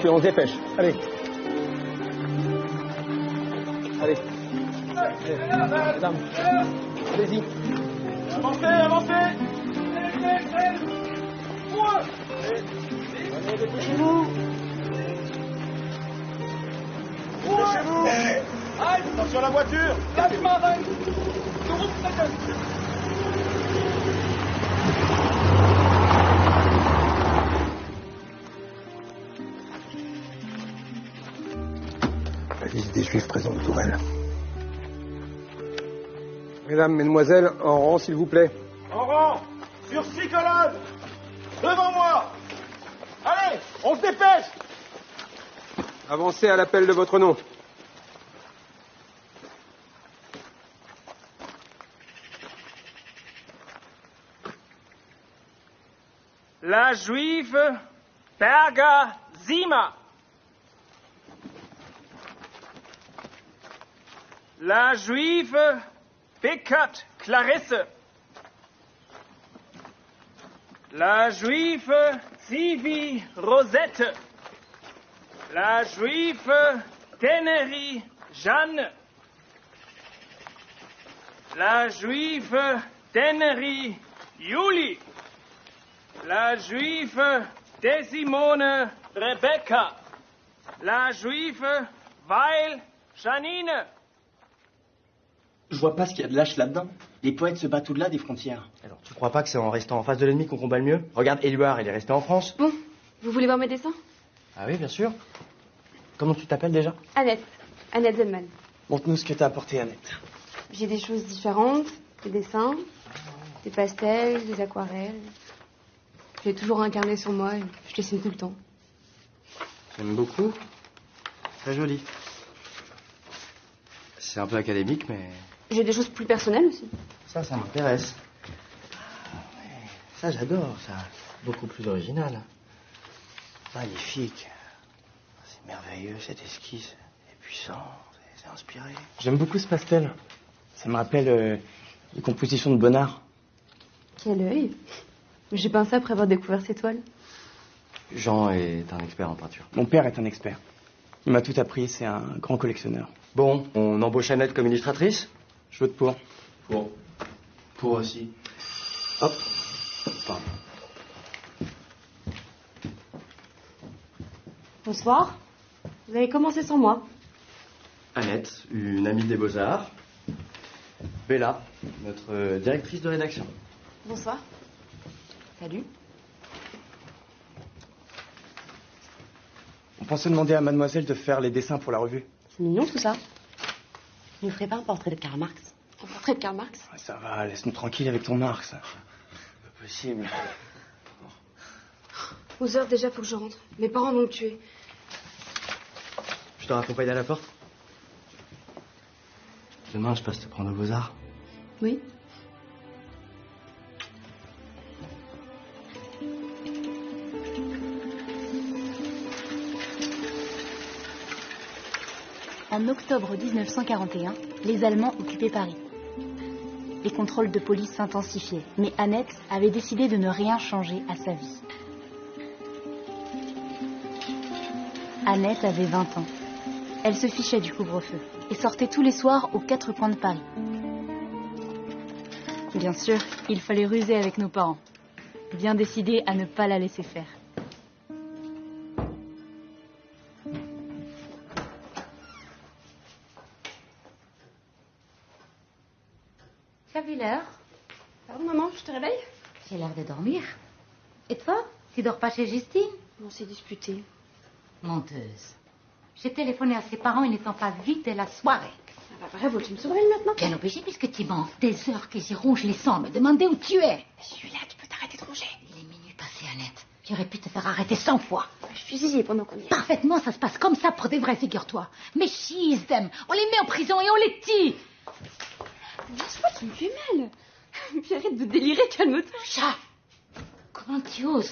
On se dépêche. Allez. Allez. Madame. Allez-y. Avancez, avancez. Allez, dépêchez-vous. Dépêchez-vous. Attention à la voiture. La liste des Juifs présents de Tourelle. Mesdames, mesdemoiselles, en rang, s'il vous plaît. En rang. Sur 6 colonnes. Devant moi. Allez, on se dépêche. Avancez à l'appel de votre nom. La Juive Berger Sima. La Juive Beckert Clarisse. La Juive Sivi Rosette. La Juive Teneri Jeanne. La Juive Teneri Julie. La Juive Desimone Rebecca. La Juive Weil Janine. Je vois pas ce qu'il y a de lâche là-dedans. Les poètes se battent au-delà des frontières. Alors, tu crois pas que c'est en restant en face de l'ennemi qu'on combat le mieux? Regarde, Éluard, il est resté en France. Bon, vous voulez voir mes dessins? Ah oui, bien sûr. Comment tu t'appelles déjà? Annette. Annette Zellman. Montre-nous ce que t'as apporté, Annette. J'ai des choses différentes, des dessins, des pastels, des aquarelles. J'ai toujours un carnet sur moi et je dessine tout le temps. J'aime beaucoup. Très joli. C'est un peu académique, mais... J'ai des choses plus personnelles aussi. Ça m'intéresse. Ah, ouais. Ça, j'adore, ça. Beaucoup plus original. Magnifique. C'est merveilleux, cette esquisse. C'est puissant, c'est inspiré. J'aime beaucoup ce pastel. Ça me rappelle les compositions de Bonnard. Quel œil. J'ai peint ça après avoir découvert ces toiles. Jean est un expert en peinture. Mon père est un expert. Il m'a tout appris, c'est un grand collectionneur. Bon, on embauche Annette comme illustratrice? Je vote pour. Pour aussi. Hop. Pardon. Bonsoir. Vous avez commencé sans moi. Annette, une amie des Beaux-Arts. Bella, notre directrice de rédaction. Bonsoir. Salut. On pensait demander à mademoiselle de faire les dessins pour la revue. C'est mignon tout ça. Tu ne ferais pas un portrait de Karl Marx? Un portrait de Karl Marx? Ouais, ça va, laisse-nous tranquille avec ton Marx. Pas possible. 11h déjà, faut que je rentre. Mes parents vont me tuer. Je te raccompagne à la porte? Demain, je passe te prendre aux Beaux-Arts. Oui. En octobre 1941, les Allemands occupaient Paris. Les contrôles de police s'intensifiaient, mais Annette avait décidé de ne rien changer à sa vie. Annette avait 20 ans. Elle se fichait du couvre-feu et sortait tous les soirs aux 4 coins de Paris. Bien sûr, il fallait ruser avec nos parents, bien décidés à ne pas la laisser faire. T'as vu l'heure? Pardon maman, je te réveille? J'ai l'air de dormir. Et toi? Tu dors pas chez Justine? On s'est disputé. Menteuse. J'ai téléphoné à ses parents, ils n'étant pas vite de la soirée. Ah bah bravo, tu me surveilles maintenant. Bien obligé puisque tu mens. Des heures qu'ils y rongent les sangs, me demander où tu es. Je suis là, tu peux t'arrêter de ronger. Il est minuit passé, Annette. J'aurais pu te faire arrêter 100 fois. Je suis fusillée pendant qu'on y est. Parfaitement, ça se passe comme ça pour des vrais, figure-toi. Mais she's them. On les met en prison et on les tue. Lâche-moi, tu me fais mal. Puis arrête de délirer, calme-toi. Chat, comment tu oses?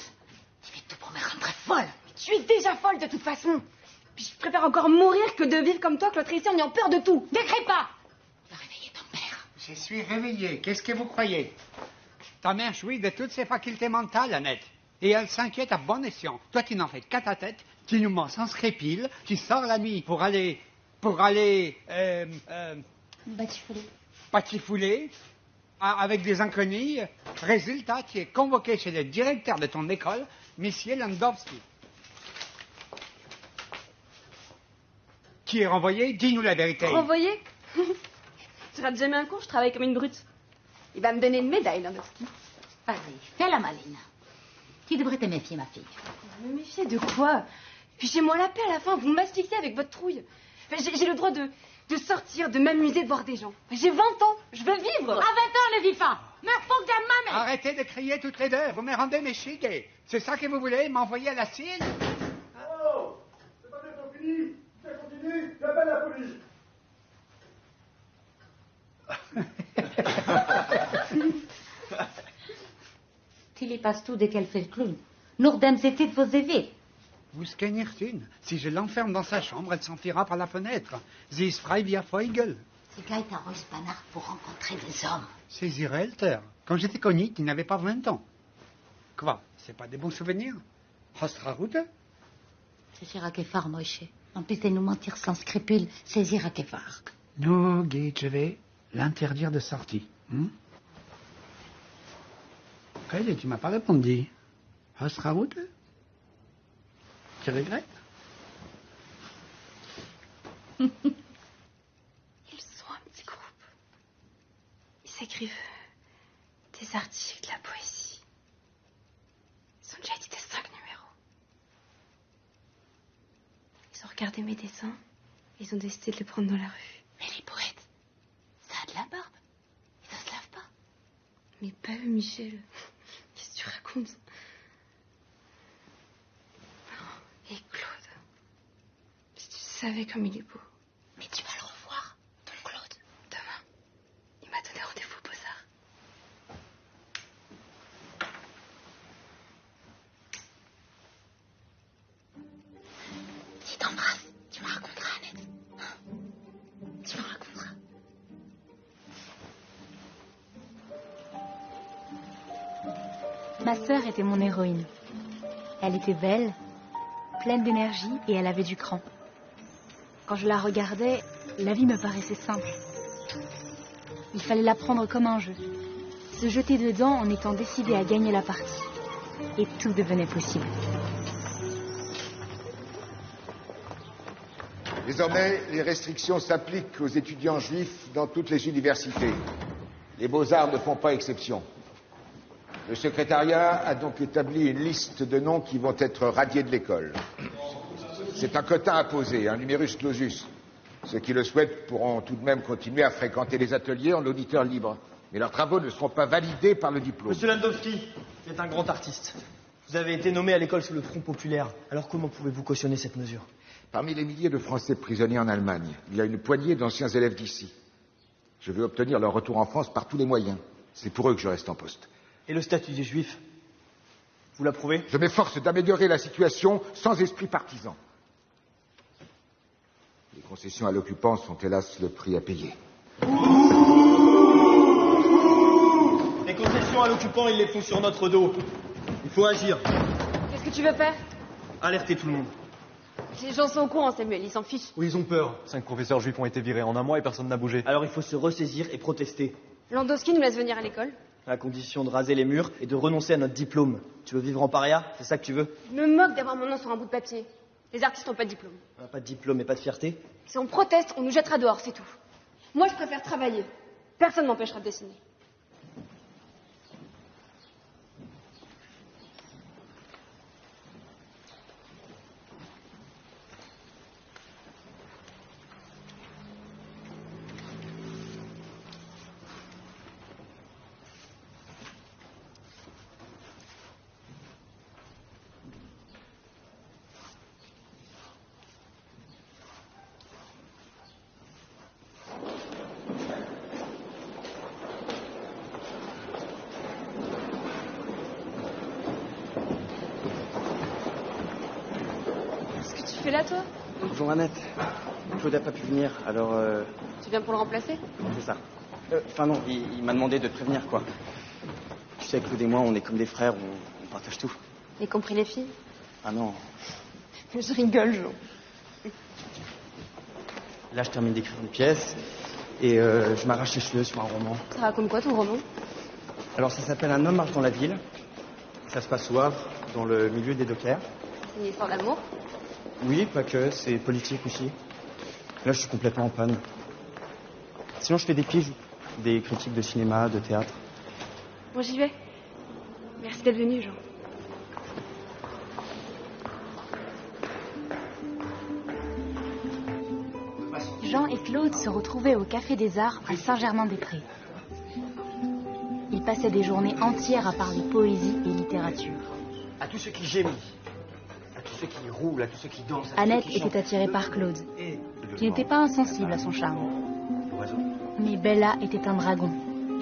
Tu fais tout pour me rendre folle. Mais tu es déjà folle de toute façon. Puis je préfère encore mourir que de vivre comme toi, Claude Tracy, en ayant peur de tout. Ne crée pas. Tu vas réveiller ton père. Je suis réveillé. Qu'est-ce que vous croyez? Ta mère jouit de toutes ses facultés mentales, Annette. Et elle s'inquiète à bon escient. Toi, tu n'en fais qu'à ta tête. Tu nous mens sans scrépile. Tu sors la nuit pour aller... patifouler avec des inconnus. Résultat, tu es convoqué chez le directeur de ton école, Monsieur Landowski. Qui est renvoyé? Dis-nous la vérité. Renvoyé? Je rate jamais un cours, je travaille comme une brute. Il va me donner une médaille, Landowski. Vas-y, fais la maline. Tu devrais te méfier, ma fille. Me méfier de quoi? Fichez-moi la paix à la fin, vous m'asphyxiez avec votre trouille. J'ai le droit de sortir, de m'amuser, de voir des gens. J'ai 20 ans, je veux vivre. À 20 ans, ne vis pas. Me faut de ma mère. Arrêtez de crier toutes les deux, vous me rendez méchiqué. C'est ça que vous voulez, m'envoyer à la cible? Oh, c'est pas bientôt fini. Si ça continue, j'appelle la police. Tu lui passes tout dès qu'elle fait le clown. Nourdem, c'était de vos évêques. Vous scannertune. Si je l'enferme dans sa chambre, elle s'enfuira par la fenêtre. Sie ist frei wie ein Vogel. C'est Gaëtan Royce-Banard pour rencontrer des hommes. C'est Zirelter. Quand j'étais connu, tu n'avais pas 20 ans. Quoi? C'est pas des bons souvenirs? Hostraroute? C'est Girakefar, Moïse. En plus de nous mentir sans scrupule, c'est Girakefar. Non, Guy, je vais l'interdire de sortie. Hey, tu m'as pas répondu. Hostraroute? Tu regrettes? Ils sont un petit groupe. Ils s'écrivent des articles, de la poésie. Ils ont déjà édité 5 numéros. Ils ont regardé mes dessins et ils ont décidé de les prendre dans la rue. Mais les poètes, ça a de la barbe. Et ça se lave pas. Mais pas eux, Michel. Qu'est-ce que tu racontes? Et Claude, si tu savais comme il est beau. Mais tu vas le revoir, ton Claude. Demain, il m'a donné rendez-vous aux Beaux-Arts. Si t'embrasses, tu me raconteras, Annette. Tu me raconteras. Ma sœur était mon héroïne. Elle était belle, pleine d'énergie et elle avait du cran. Quand je la regardais, la vie me paraissait simple. Il fallait la prendre comme un jeu, se jeter dedans en étant décidé à gagner la partie. Et tout devenait possible. Désormais, les restrictions s'appliquent aux étudiants juifs dans toutes les universités. Les Beaux-Arts ne font pas exception. Le secrétariat a donc établi une liste de noms qui vont être radiés de l'école. C'est un quota imposé, un numerus clausus. Ceux qui le souhaitent pourront tout de même continuer à fréquenter les ateliers en auditeur libre. Mais leurs travaux ne seront pas validés par le diplôme. Monsieur Landowski, vous êtes un grand artiste. Vous avez été nommé à l'école sous le Front populaire. Alors comment pouvez-vous cautionner cette mesure? Parmi les milliers de Français prisonniers en Allemagne, il y a une poignée d'anciens élèves d'ici. Je veux obtenir leur retour en France par tous les moyens. C'est pour eux que je reste en poste. Et le statut des Juifs? Vous l'approuvez? Je m'efforce d'améliorer la situation sans esprit partisan. Les concessions à l'occupant sont hélas le prix à payer. Les concessions à l'occupant, ils les font sur notre dos. Il faut agir. Qu'est-ce que tu veux faire? Alerter tout le monde. Les gens sont au courant, Samuel, ils s'en fichent. Oui, ils ont peur. 5 professeurs juifs ont été virés en un mois et personne n'a bougé. Alors il faut se ressaisir et protester. Landowski nous laisse venir à l'école. À condition de raser les murs et de renoncer à notre diplôme. Tu veux vivre en paria? C'est ça que tu veux? Je me moque d'avoir mon nom sur un bout de papier. Les artistes n'ont pas de diplôme. Pas de diplôme et pas de fierté? Si on proteste, on nous jettera dehors, c'est tout. Moi, je préfère travailler. Personne ne m'empêchera de dessiner. tu fais là, toi? Bonjour Annette. Claude n'a pas pu venir, alors Tu viens pour le remplacer? c'est ça. Enfin non, il m'a demandé de te prévenir, quoi. Tu sais, Claude et moi, on est comme des frères, on partage tout. Y compris les filles? Ah non. Je rigole, Jo. Là, je termine d'écrire une pièce et je m'arrache les cheveux sur un roman. Ça raconte quoi, ton roman? Alors, ça s'appelle Un homme marche dans la ville. Ça se passe au Havre, dans le milieu des dockers. C'est une histoire d'amour? Oui, pas que, c'est politique aussi. Là, je suis complètement en panne. Sinon, je fais des piges, des critiques de cinéma, de théâtre. Bon, j'y vais. Merci d'être venu, Jean. Jean et Claude se retrouvaient au Café des Arts à Saint-Germain-des-Prés. Ils passaient des journées entières à parler poésie et littérature. À tous ceux qui gémissent, à tous ceux qui roulent, à tous ceux qui dansent. Annette était attirée par Claude, qui n'était pas insensible à son charme. Mais Bella était un dragon,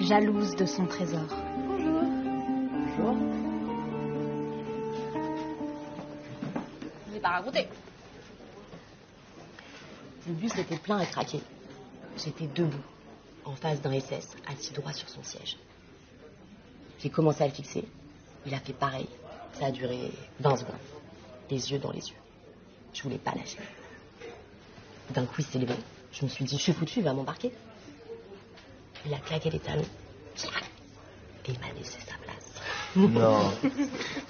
jalouse de son trésor. Bonjour. Bonjour. Je n'ai pas raconté. Le bus était plein à craquer. J'étais debout, en face d'un SS, assis droit sur son siège. J'ai commencé à le fixer. Il a fait pareil. Ça a duré 20 secondes. Les yeux dans les yeux. Je voulais pas lâcher. D'un coup, il s'est levé. Je me suis dit, je suis foutu, il va m'embarquer. Il a claqué les talons. Et il m'a laissé sa place. Non.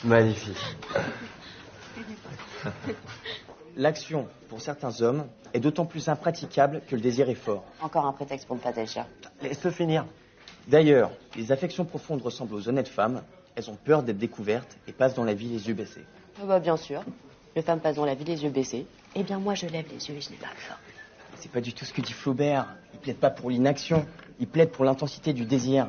Magnifique. L'action, pour certains hommes, est d'autant plus impraticable que le désir est fort. Encore un prétexte pour ne pas t'acheter. Laisse-le finir. D'ailleurs, les affections profondes ressemblent aux honnêtes femmes. Elles ont peur d'être découvertes et passent dans la vie les yeux baissés. Ah bah bien sûr. Les femmes passent dans la vie les yeux baissés. Eh bien moi je lève les yeux et je n'ai pas peur. C'est pas du tout ce que dit Flaubert. Il plaide pas pour l'inaction. Il plaide pour l'intensité du désir.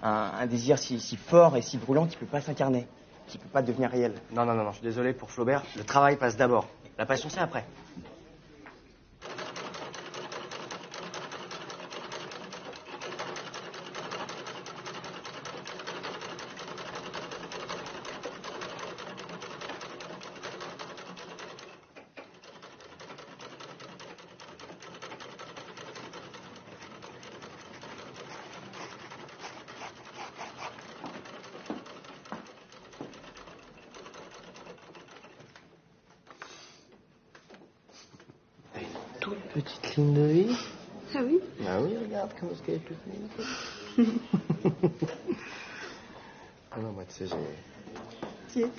Un désir si fort et si brûlant qu'il peut pas s'incarner, qu'il peut pas devenir réel. Non, je suis désolé pour Flaubert. Le travail passe d'abord. La passion, c'est après. Petite ligne de vie. Ah oui? Ah oui, regarde comment est-ce qu'elle est toute mignonne. Ah non, moi, tu sais, j'ai... Tiens.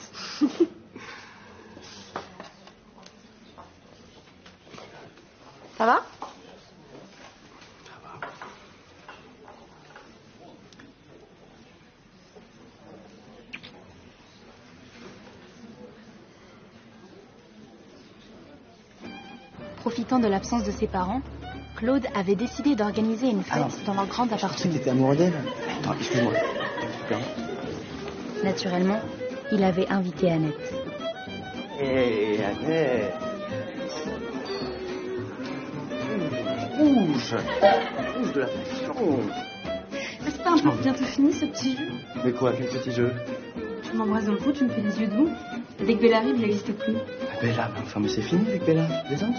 Ça va? Profitant de l'absence de ses parents, Claude avait décidé d'organiser une fête dans leur grand appartement. T'étais amoureux d'elle? Attends, excuse-moi. Naturellement, il avait invité Annette. Hé, Annette. Rouge de la passion. Mais c'est pas un peu bientôt fini ce petit jeu? Mais quoi, quel petit jeu? Tu m'embrasses dans le cou, tu me fais des yeux doux. Dès que Bella arrive, il n'existe plus. Bella, mais enfin, mais c'est fini avec Bella. Détente.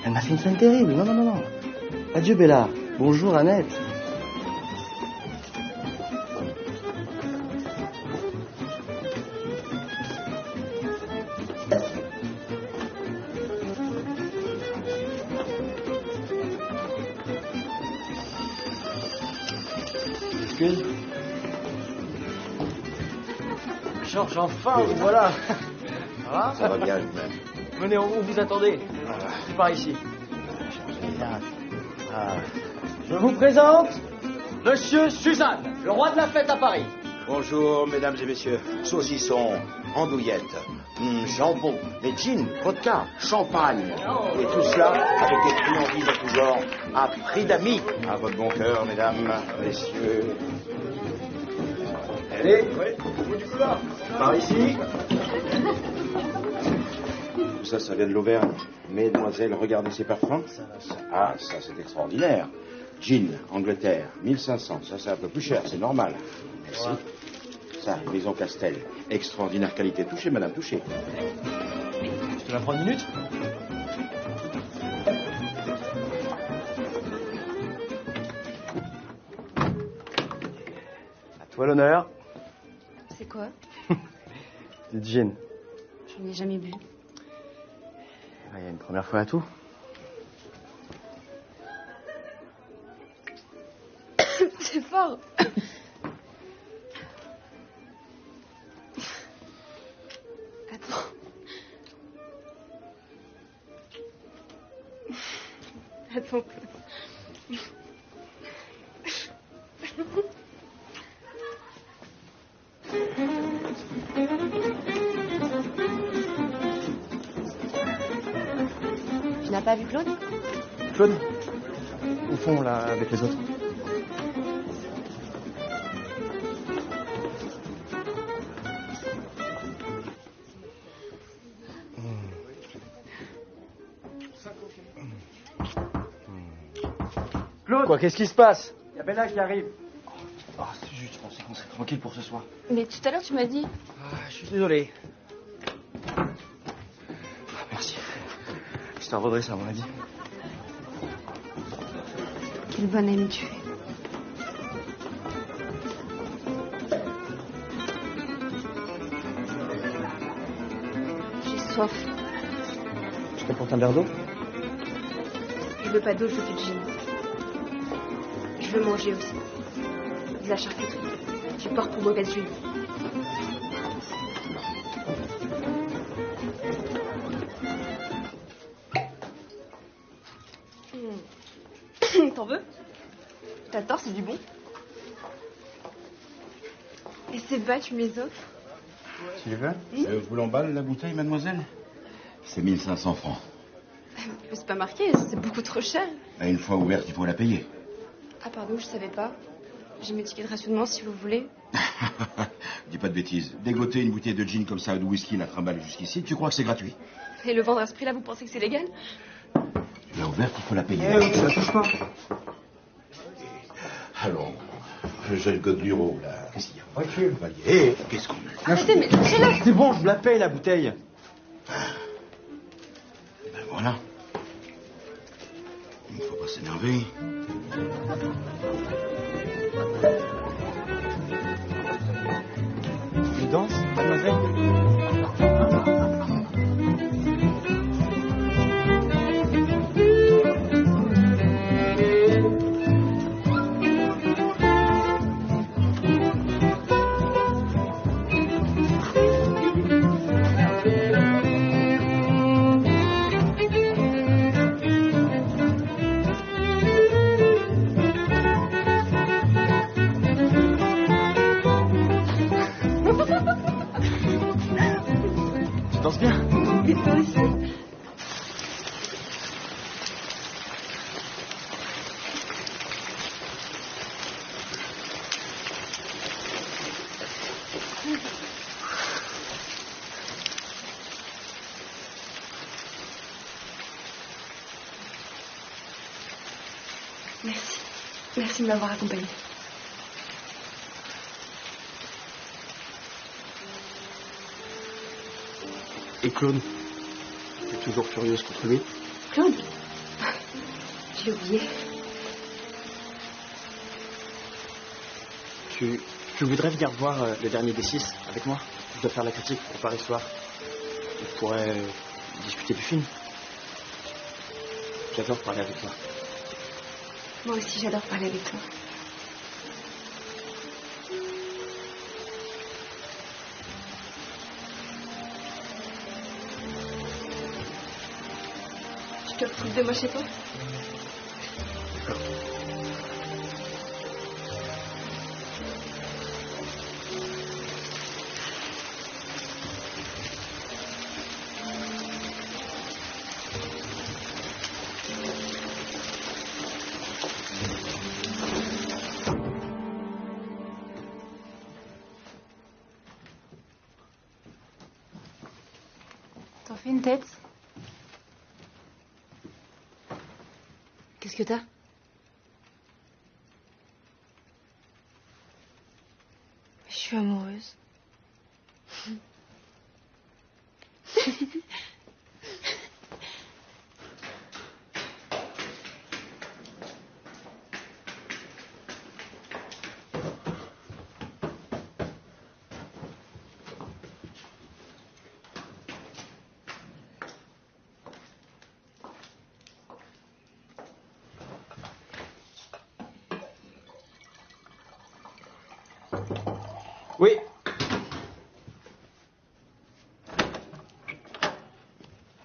Elle m'a fait une scène terrible. Non. Adieu, Bella. Bonjour, Annette. Excuse. Georges, enfin, vous voilà. Ça va bien lui-même. Venez, on vous attendait. C'est par ici. Je vous présente Monsieur Suzanne, le roi de la fête à Paris. Bonjour, mesdames et messieurs. Saucisson, andouillettes, jambon, des gins, vodka, champagne. Et tout cela avec des friandises de tout genre, à prix d'amis. À votre bon cœur, mesdames, messieurs. Allez, au bout du couloir. Par ici. Tout ça, ça vient de l'Auvergne. Mesdemoiselles, regardez ces parfums. Ah, ça, c'est extraordinaire. Gin, Angleterre, 1500. Ça, c'est un peu plus cher, c'est normal. Merci. Ça, Maison Castel. Extraordinaire qualité. Touchez, madame, touchez. Tu vas prendre une minute? À toi l'honneur. C'est quoi? Du gin. J'en ai jamais bu. Il y a une première fois à tout. C'est fort. Attends. Attends. Tu n'as pas vu Claude? Claude? Au fond, là, avec les autres. Claude! Quoi, qu'est-ce qui se passe? Il y a Bella qui arrive. Oh, c'est juste, je pensais qu'on serait tranquille pour ce soir. Mais tout à l'heure, tu m'as dit. Ah, je suis désolé. Ah, merci. Je t'en redresse, à mon avis. Quel bon ami tu es. J'ai soif. Je t'apporte un verre d'eau? Je veux pas d'eau, je veux du gin. Je veux manger aussi. De la charcuterie. Du porc pour mauvaise juive. T'en veux? T'as tort, c'est du bon. Et c'est bas, tu me les offres? Tu les veux? Je vous l'emballe, la bouteille, mademoiselle? C'est 1500 francs. Mais c'est pas marqué, c'est beaucoup trop cher. Et une fois ouverte, il faut la payer. Ah pardon, je savais pas. J'ai mes tickets de rationnement si vous voulez. Dis pas de bêtises. Dégoter une bouteille de gin comme ça ou de whisky, la trimballer jusqu'ici, tu crois que c'est gratuit? Et le vendre à ce prix-là, vous pensez que c'est légal? Tu l'as ouverte, il faut la payer. Ça touche pas. Allons, jeune Godluro, là. Qu'est-ce qu'il y a? Voiture, qu'est-ce qu'on a? Arrêtez, mais lâchez-la. C'est bon, je vous la paye, la bouteille. Ben voilà. Il ne faut pas s'énerver. Tu danses, mademoiselle? Tu danses bien? Et toi aussi. Merci. Merci de m'avoir accompagnée. Et Claude? T'es toujours furieuse contre lui? Claude? J'ai oublié. Tu voudrais venir voir le dernier des 6 avec moi? Je dois faire la critique pour Paris Soir. On pourrait discuter du film. J'adore parler avec toi. Moi aussi, j'adore parler avec toi. Je te retrouve demain chez toi? T'en fais une tête? Qu'est-ce que t'as? Je suis amoureuse. Oui.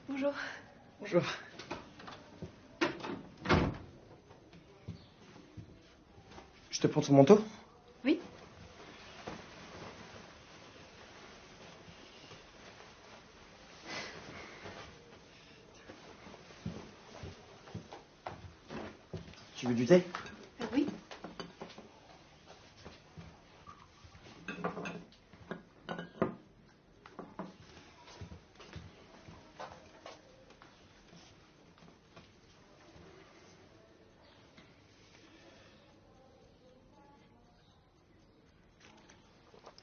Bonjour. Bonjour. Je te prends ton manteau? Oui. Tu veux du thé? Oui.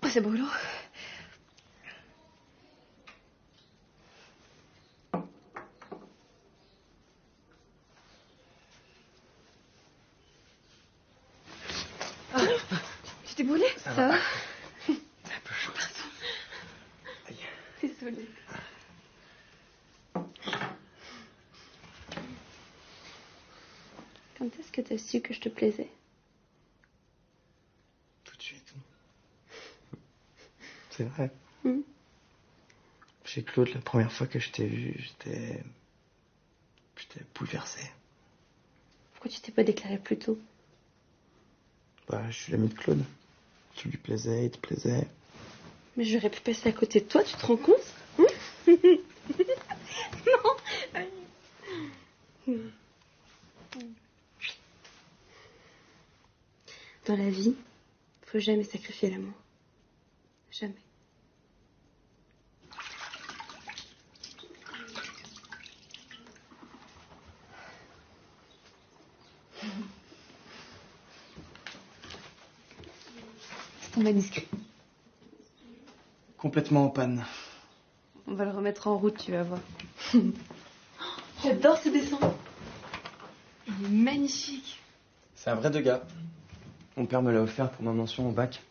Oh, c'est brûlant. Tu t'es brûlé? Ça va? C'est un peu chaud. Aïe. Désolée. Quand est-ce que t'as su que je te plaisais? Tout de suite. C'est vrai. Chez Claude, la première fois que je t'ai vu, j'étais bouleversé. Pourquoi tu t'es pas déclaré plus tôt? Bah, je suis l'ami de Claude. Tu lui plaisais, il te plaisait. Mais j'aurais pu passer à côté de toi, tu te rends compte? Non. Dans la vie, faut jamais sacrifier l'amour. Jamais. C'est ton manuscrit. Complètement en panne. On va le remettre en route, tu vas voir. J'adore ce dessin. Il est magnifique. C'est un vrai Degas. Mon père me l'a offert pour ma mention au bac.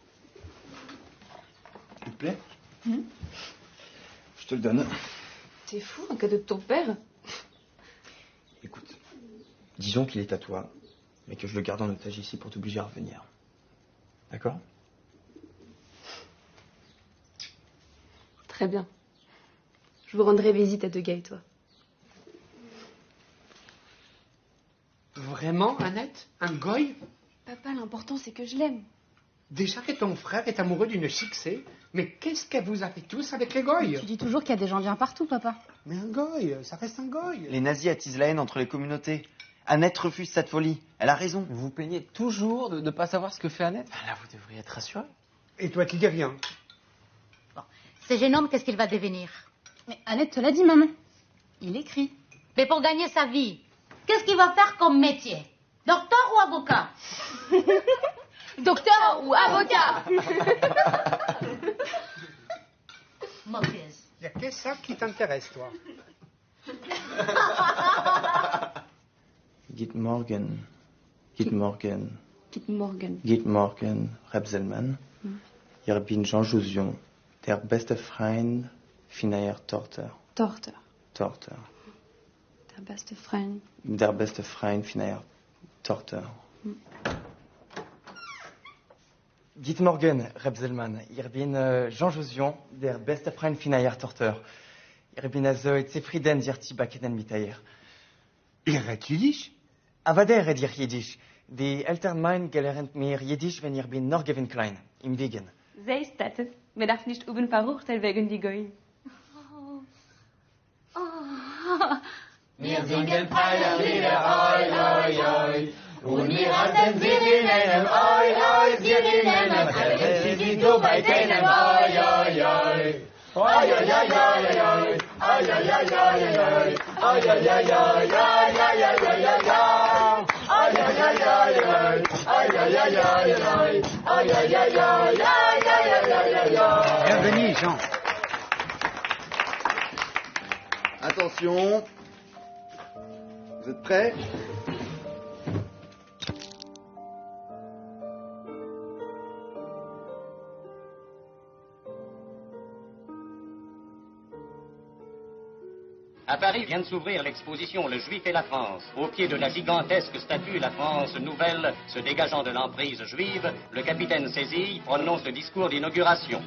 Il te plaît? Je te le donne. T'es fou, un cadeau de ton père? Écoute, disons qu'il est à toi, mais que je le garde en otage ici pour t'obliger à revenir. D'accord? Très bien. Je vous rendrai visite à Degas et toi. Vraiment, Annette? Un goy? Papa, l'important c'est que je l'aime. Déjà que ton frère est amoureux d'une chicksée, mais qu'est-ce que vous avez tous avec les goy? Tu dis toujours qu'il y a des gens bien partout, papa. Mais un goy, ça reste un goy. Les nazis attisent la haine entre les communautés. Annette refuse cette folie. Elle a raison. Vous vous plaignez toujours de ne pas savoir ce que fait Annette? Là, vous devriez être rassuré. Et toi, tu dis rien? Ce jeune homme, qu'est-ce qu'il va devenir? Mais Annette te l'a dit, maman. Il écrit. Mais pour gagner sa vie, qu'est-ce qu'il va faire comme métier? Docteur ou avocat? Docteur ou avocat? Moqueuse. Il n'y a que ça qui t'intéresse, toi. Git Morgen. Git Morgen. Git Morgen. Git Morgen, Rebselmann. Ich bin Jean Jousion, der beste Freund Finayer Torter. Torter. Torter. Der beste Freund. Der beste Freund Finayer Torter. Git Morgen, Rebselmann. Ich bin Jean Jousion, der beste Freund Finayer Torter. Ich bin also zufrieden, Sie backen mit ihr. Ihr redet Jiddisch? Aber der redet Jiddisch. Die Eltern meinen gelernt mir Jiddisch, wenn ich bin noch gewinn klein, im Wegen. Zij staat het. Men darf nicht oben verruchten wegen die Goy. Wir singen Feierlieder, oi, oi, oi. Und wir hatten Sirinnen, oi, oi, Sirinnen. Treffen sie du bei denen, oi, oi, oi. Oi, oi, oi, oi, oi. Oi, oi, oi, oi, oi. Oi, oi, oi, oi, oi, oi, oi, oi, oi, oi. Oi, oi, oi, oi, oi. Oi, oi, oi, oi, oi. Oi, oi, oi, oi, oi, oi, oi, oi, oi. Bienvenue, Jean. Attention. Vous êtes prêts? À Paris vient de s'ouvrir l'exposition Le Juif et la France. Au pied de la gigantesque statue La France nouvelle se dégageant de l'emprise juive, le capitaine Sézille prononce le discours d'inauguration.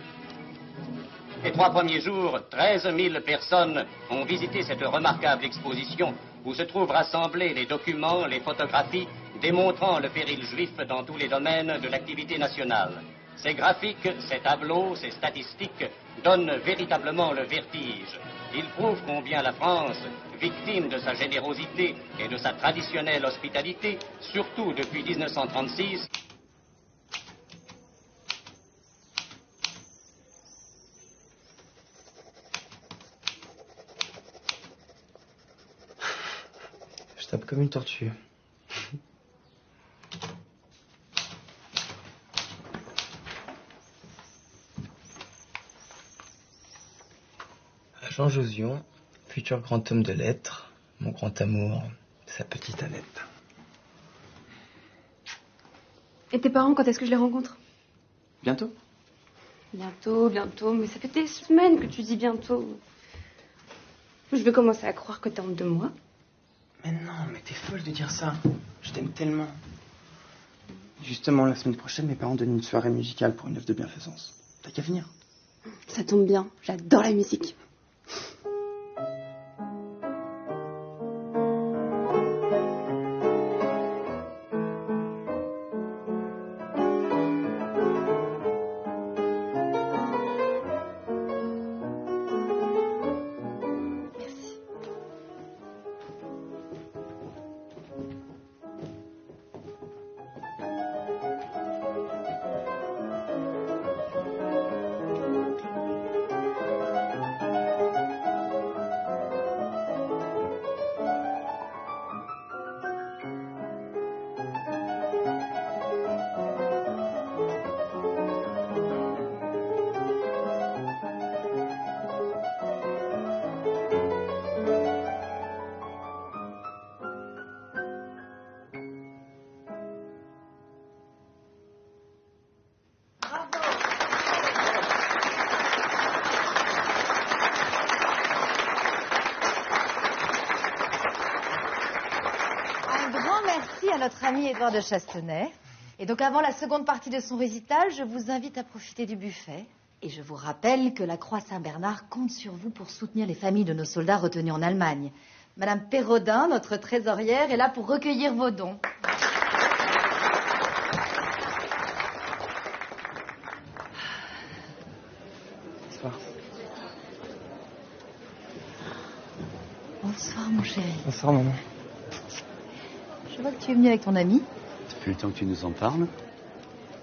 Les 3 premiers jours, 13 000 personnes ont visité cette remarquable exposition où se trouvent rassemblés les documents, les photographies démontrant le péril juif dans tous les domaines de l'activité nationale. Ces graphiques, ces tableaux, ces statistiques donnent véritablement le vertige. Ils prouvent combien la France, victime de sa générosité et de sa traditionnelle hospitalité, surtout depuis 1936, Je tape comme une tortue. Jean Josion, futur grand homme de lettres, mon grand amour, sa petite Annette. Et tes parents, quand est-ce que je les rencontre? Bientôt? Bientôt, mais ça fait des semaines que tu dis bientôt. Je vais commencer à croire que t'es honte de moi. Mais non, mais t'es folle de dire ça. Je t'aime tellement. Justement, la semaine prochaine, mes parents donnent une soirée musicale pour une œuvre de bienfaisance. T'as qu'à venir. Ça tombe bien, j'adore la musique. Notre ami Édouard de Chastenay. Et donc avant la seconde partie de son récital, je vous invite à profiter du buffet. Et je vous rappelle que la Croix Saint-Bernard compte sur vous pour soutenir les familles de nos soldats retenus en Allemagne. Madame Perrodin, notre trésorière, est là pour recueillir vos dons. Bonsoir. Bonsoir, mon chéri. Bonsoir, maman. Je vois que tu es venu avec ton ami. Depuis le temps que tu nous en parles.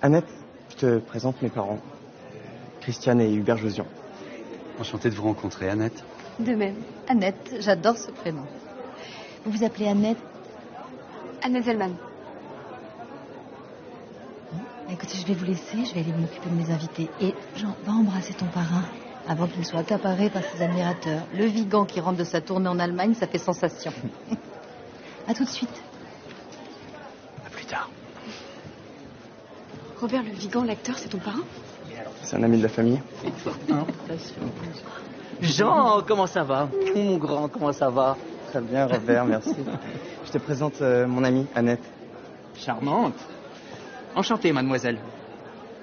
Annette, je te présente mes parents. Christiane et Hubert Josion. Enchanté de vous rencontrer, Annette. De même. Annette, j'adore ce prénom. Vous vous appelez Annette? Annette Zellman. Écoutez, je vais vous laisser, je vais aller m'occuper de mes invités. Et Jean, va embrasser ton parrain avant qu'il ne soit accaparé par ses admirateurs. Le Vigan qui rentre de sa tournée en Allemagne, ça fait sensation. À tout de suite. Robert Le Vigan, l'acteur, c'est ton parrain? C'est un ami de la famille. Jean, comment ça va? Mon grand, comment ça va? Très bien, Robert, merci. Je te présente mon amie, Annette. Charmante. Enchantée, mademoiselle.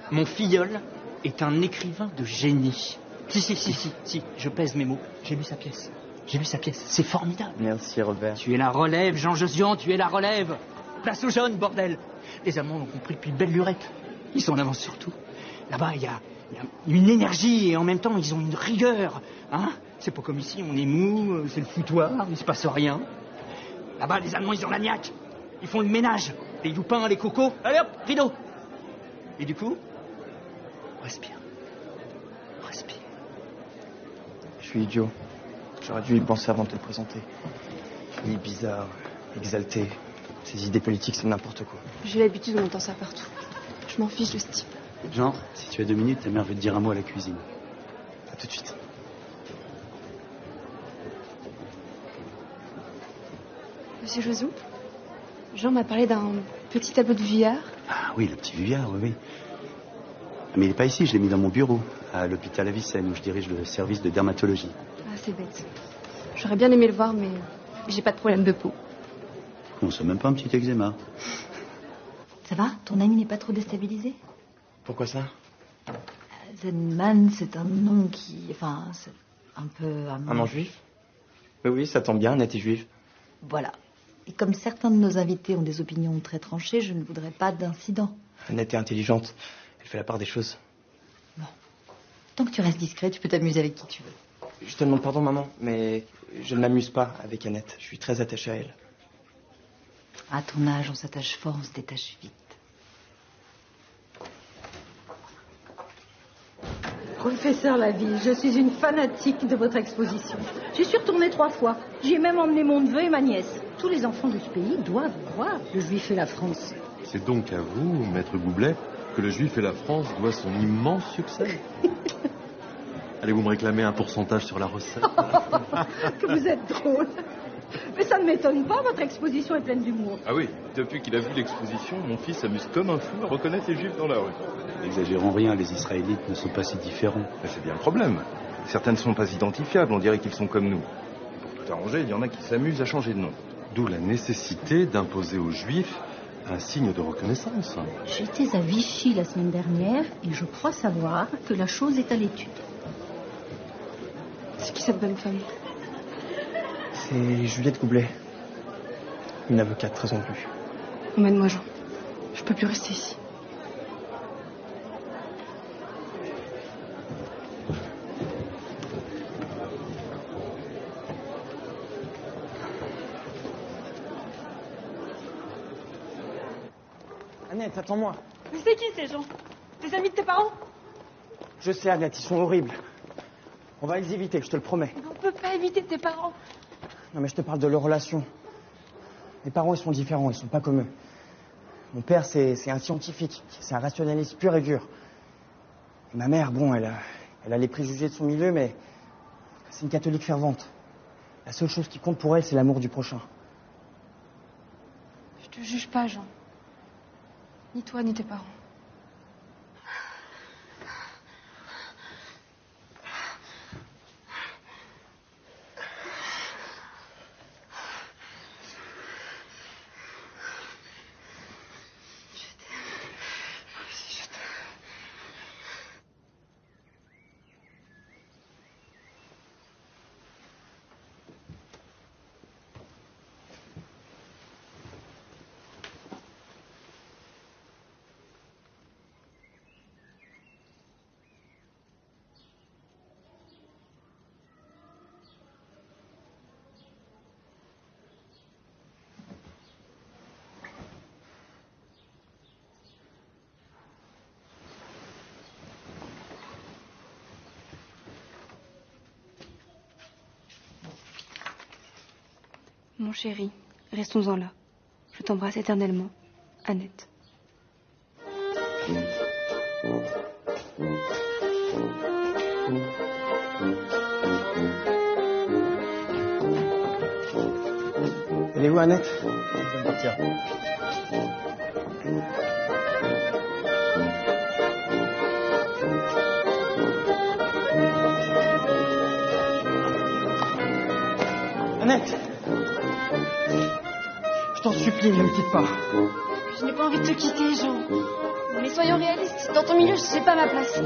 Mon filleul est un écrivain de génie. Si, je pèse mes mots. J'ai lu sa pièce. C'est formidable. Merci, Robert. Tu es la relève, Jean Josion, tu es la relève. Place aux jeunes, bordel. Les Allemands l'ont compris depuis belle lurette. Ils sont en avance sur tout. Là-bas, il y a une énergie et en même temps, ils ont une rigueur. Hein? C'est pas comme ici, on est mou, c'est le foutoir, il se passe rien. Là-bas, les Allemands, ils ont la niaque. Ils font le ménage. Les loupins, les cocos. Allez hop, rideau. Et du coup, respire. Je suis idiot. J'aurais dû y penser avant de te le présenter. Il est bizarre, exalté. Ses idées politiques, c'est n'importe quoi. J'ai l'habitude de m'entendre ça partout. Je m'en fiche de ce type. Jean, si tu as 2 minutes, ta mère veut te dire un mot à la cuisine. À tout de suite. Monsieur Joson, Jean m'a parlé d'un petit tableau de Vuillard. Ah oui, le petit Vuillard, oui. Mais il n'est pas ici, je l'ai mis dans mon bureau, à l'hôpital Avicenne, où je dirige le service de dermatologie. Ah, c'est bête. J'aurais bien aimé le voir, mais j'ai pas de problème de peau. Non, c'est même pas un petit eczéma. Ça va? Ton ami n'est pas trop déstabilisé? Pourquoi ça? Zenman, c'est un nom qui... Enfin, c'est un peu... Un nom juif? Oui, ça tombe bien, Annette est juive. Voilà. Et comme certains de nos invités ont des opinions très tranchées, je ne voudrais pas d'incident. Annette est intelligente. Elle fait la part des choses. Tant que tu restes discret, tu peux t'amuser avec qui tu veux. Je te demande pardon, maman, mais je ne m'amuse pas avec Annette. Je suis très attaché à elle. À ton âge, on s'attache fort, on se détache vite. Professeur Laville, je suis une fanatique de votre exposition. J'y suis retournée 3 fois. J'y ai même emmené mon neveu et ma nièce. Tous les enfants de ce pays doivent voir le Juif et la France. C'est donc à vous, maître Goublet, que le Juif et la France doit son immense succès. Allez, vous me réclamer un pourcentage sur la recette. Que vous êtes drôle. Mais ça ne m'étonne pas, votre exposition est pleine d'humour. Ah oui, depuis qu'il a vu l'exposition, mon fils s'amuse comme un fou à reconnaître les Juifs dans la rue. N'exagérons rien, les Israélites ne sont pas si différents. Mais c'est bien le problème. Certains ne sont pas identifiables, on dirait qu'ils sont comme nous. Pour tout arranger, il y en a qui s'amusent à changer de nom. D'où la nécessité d'imposer aux Juifs un signe de reconnaissance. J'étais à Vichy la semaine dernière et je crois savoir que la chose est à l'étude. C'est qui cette bonne femme? C'est Juliette Goublet. Une avocate très en vue. Emmène-moi, Jean. Je peux plus rester ici. Annette, attends-moi. Mais c'est qui ces gens? Des amis de tes parents? Je sais, Annette, ils sont horribles. On va les éviter, je te le promets. Mais on peut pas éviter tes parents. Non, mais je te parle de leur relation. Mes parents, ils sont différents, ils sont pas comme eux. Mon père, c'est un scientifique, c'est un rationaliste pur et dur. Et ma mère, bon, elle a les préjugés de son milieu, mais c'est une catholique fervente. La seule chose qui compte pour elle, c'est l'amour du prochain. Je te juge pas, Jean. Ni toi, ni tes parents. Mon chéri, restons-en là. Je t'embrasse éternellement. Annette. Elle est où, Annette? Je vais partir. Annette! Je t'en supplie, ne me quitte pas. Je n'ai pas envie de te quitter, Jean. Mais soyons réalistes, dans ton milieu, je sais pas ma place.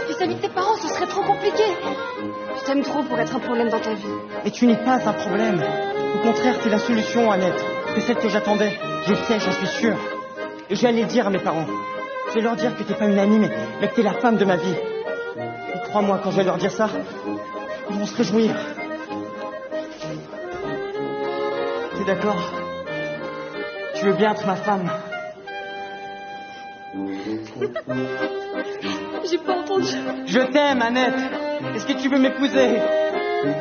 Vis-à-vis de tes parents, ce serait trop compliqué. Je t'aime trop pour être un problème dans ta vie. Mais tu n'es pas un problème. Au contraire, t'es la solution, Annette. C'est celle que j'attendais. Je sais, j'en suis sûr. Et je vais aller le dire à mes parents. Je vais leur dire que t'es pas une amie, mais que t'es la femme de ma vie. Et crois-moi, quand je vais leur dire ça, ils vont se réjouir. T'es d'accord? Tu veux bien être ma femme? J'ai pas entendu. Je t'aime, Annette. Est-ce que tu veux m'épouser? Oui.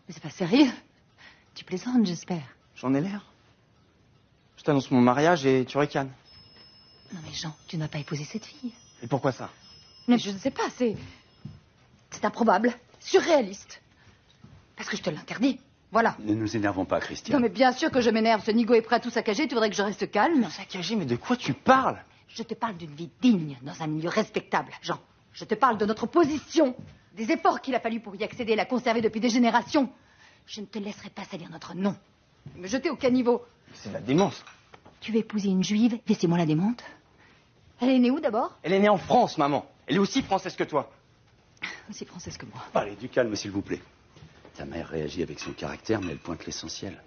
Mais c'est pas sérieux? Tu plaisantes, j'espère. J'en ai l'air. t'annonce mon mariage et tu ricanes. Non mais Jean, tu n'as pas épousé cette fille. Et pourquoi ça? Mais je ne sais pas, c'est improbable, surréaliste. Parce que je te l'interdis. Voilà. Ne nous énervons pas, Christiane. Non mais bien sûr que je m'énerve. Ce nigo est prêt à tout saccager, tu voudrais que je reste calme? Saccager, mais de quoi tu parles? Je te parle d'une vie digne, dans un milieu respectable, Jean. Je te parle de notre position, des efforts qu'il a fallu pour y accéder et la conserver depuis des générations. Je ne te laisserai pas salir notre nom. Me jeter au caniveau. C'est de la démence. Tu veux épouser une juive, laissez-moi la démonte. Elle est née où d'abord? Elle est née en France, maman. Elle est aussi française que toi. Aussi française que moi. Allez, du calme, s'il vous plaît. Ta mère réagit avec son caractère, mais elle pointe l'essentiel.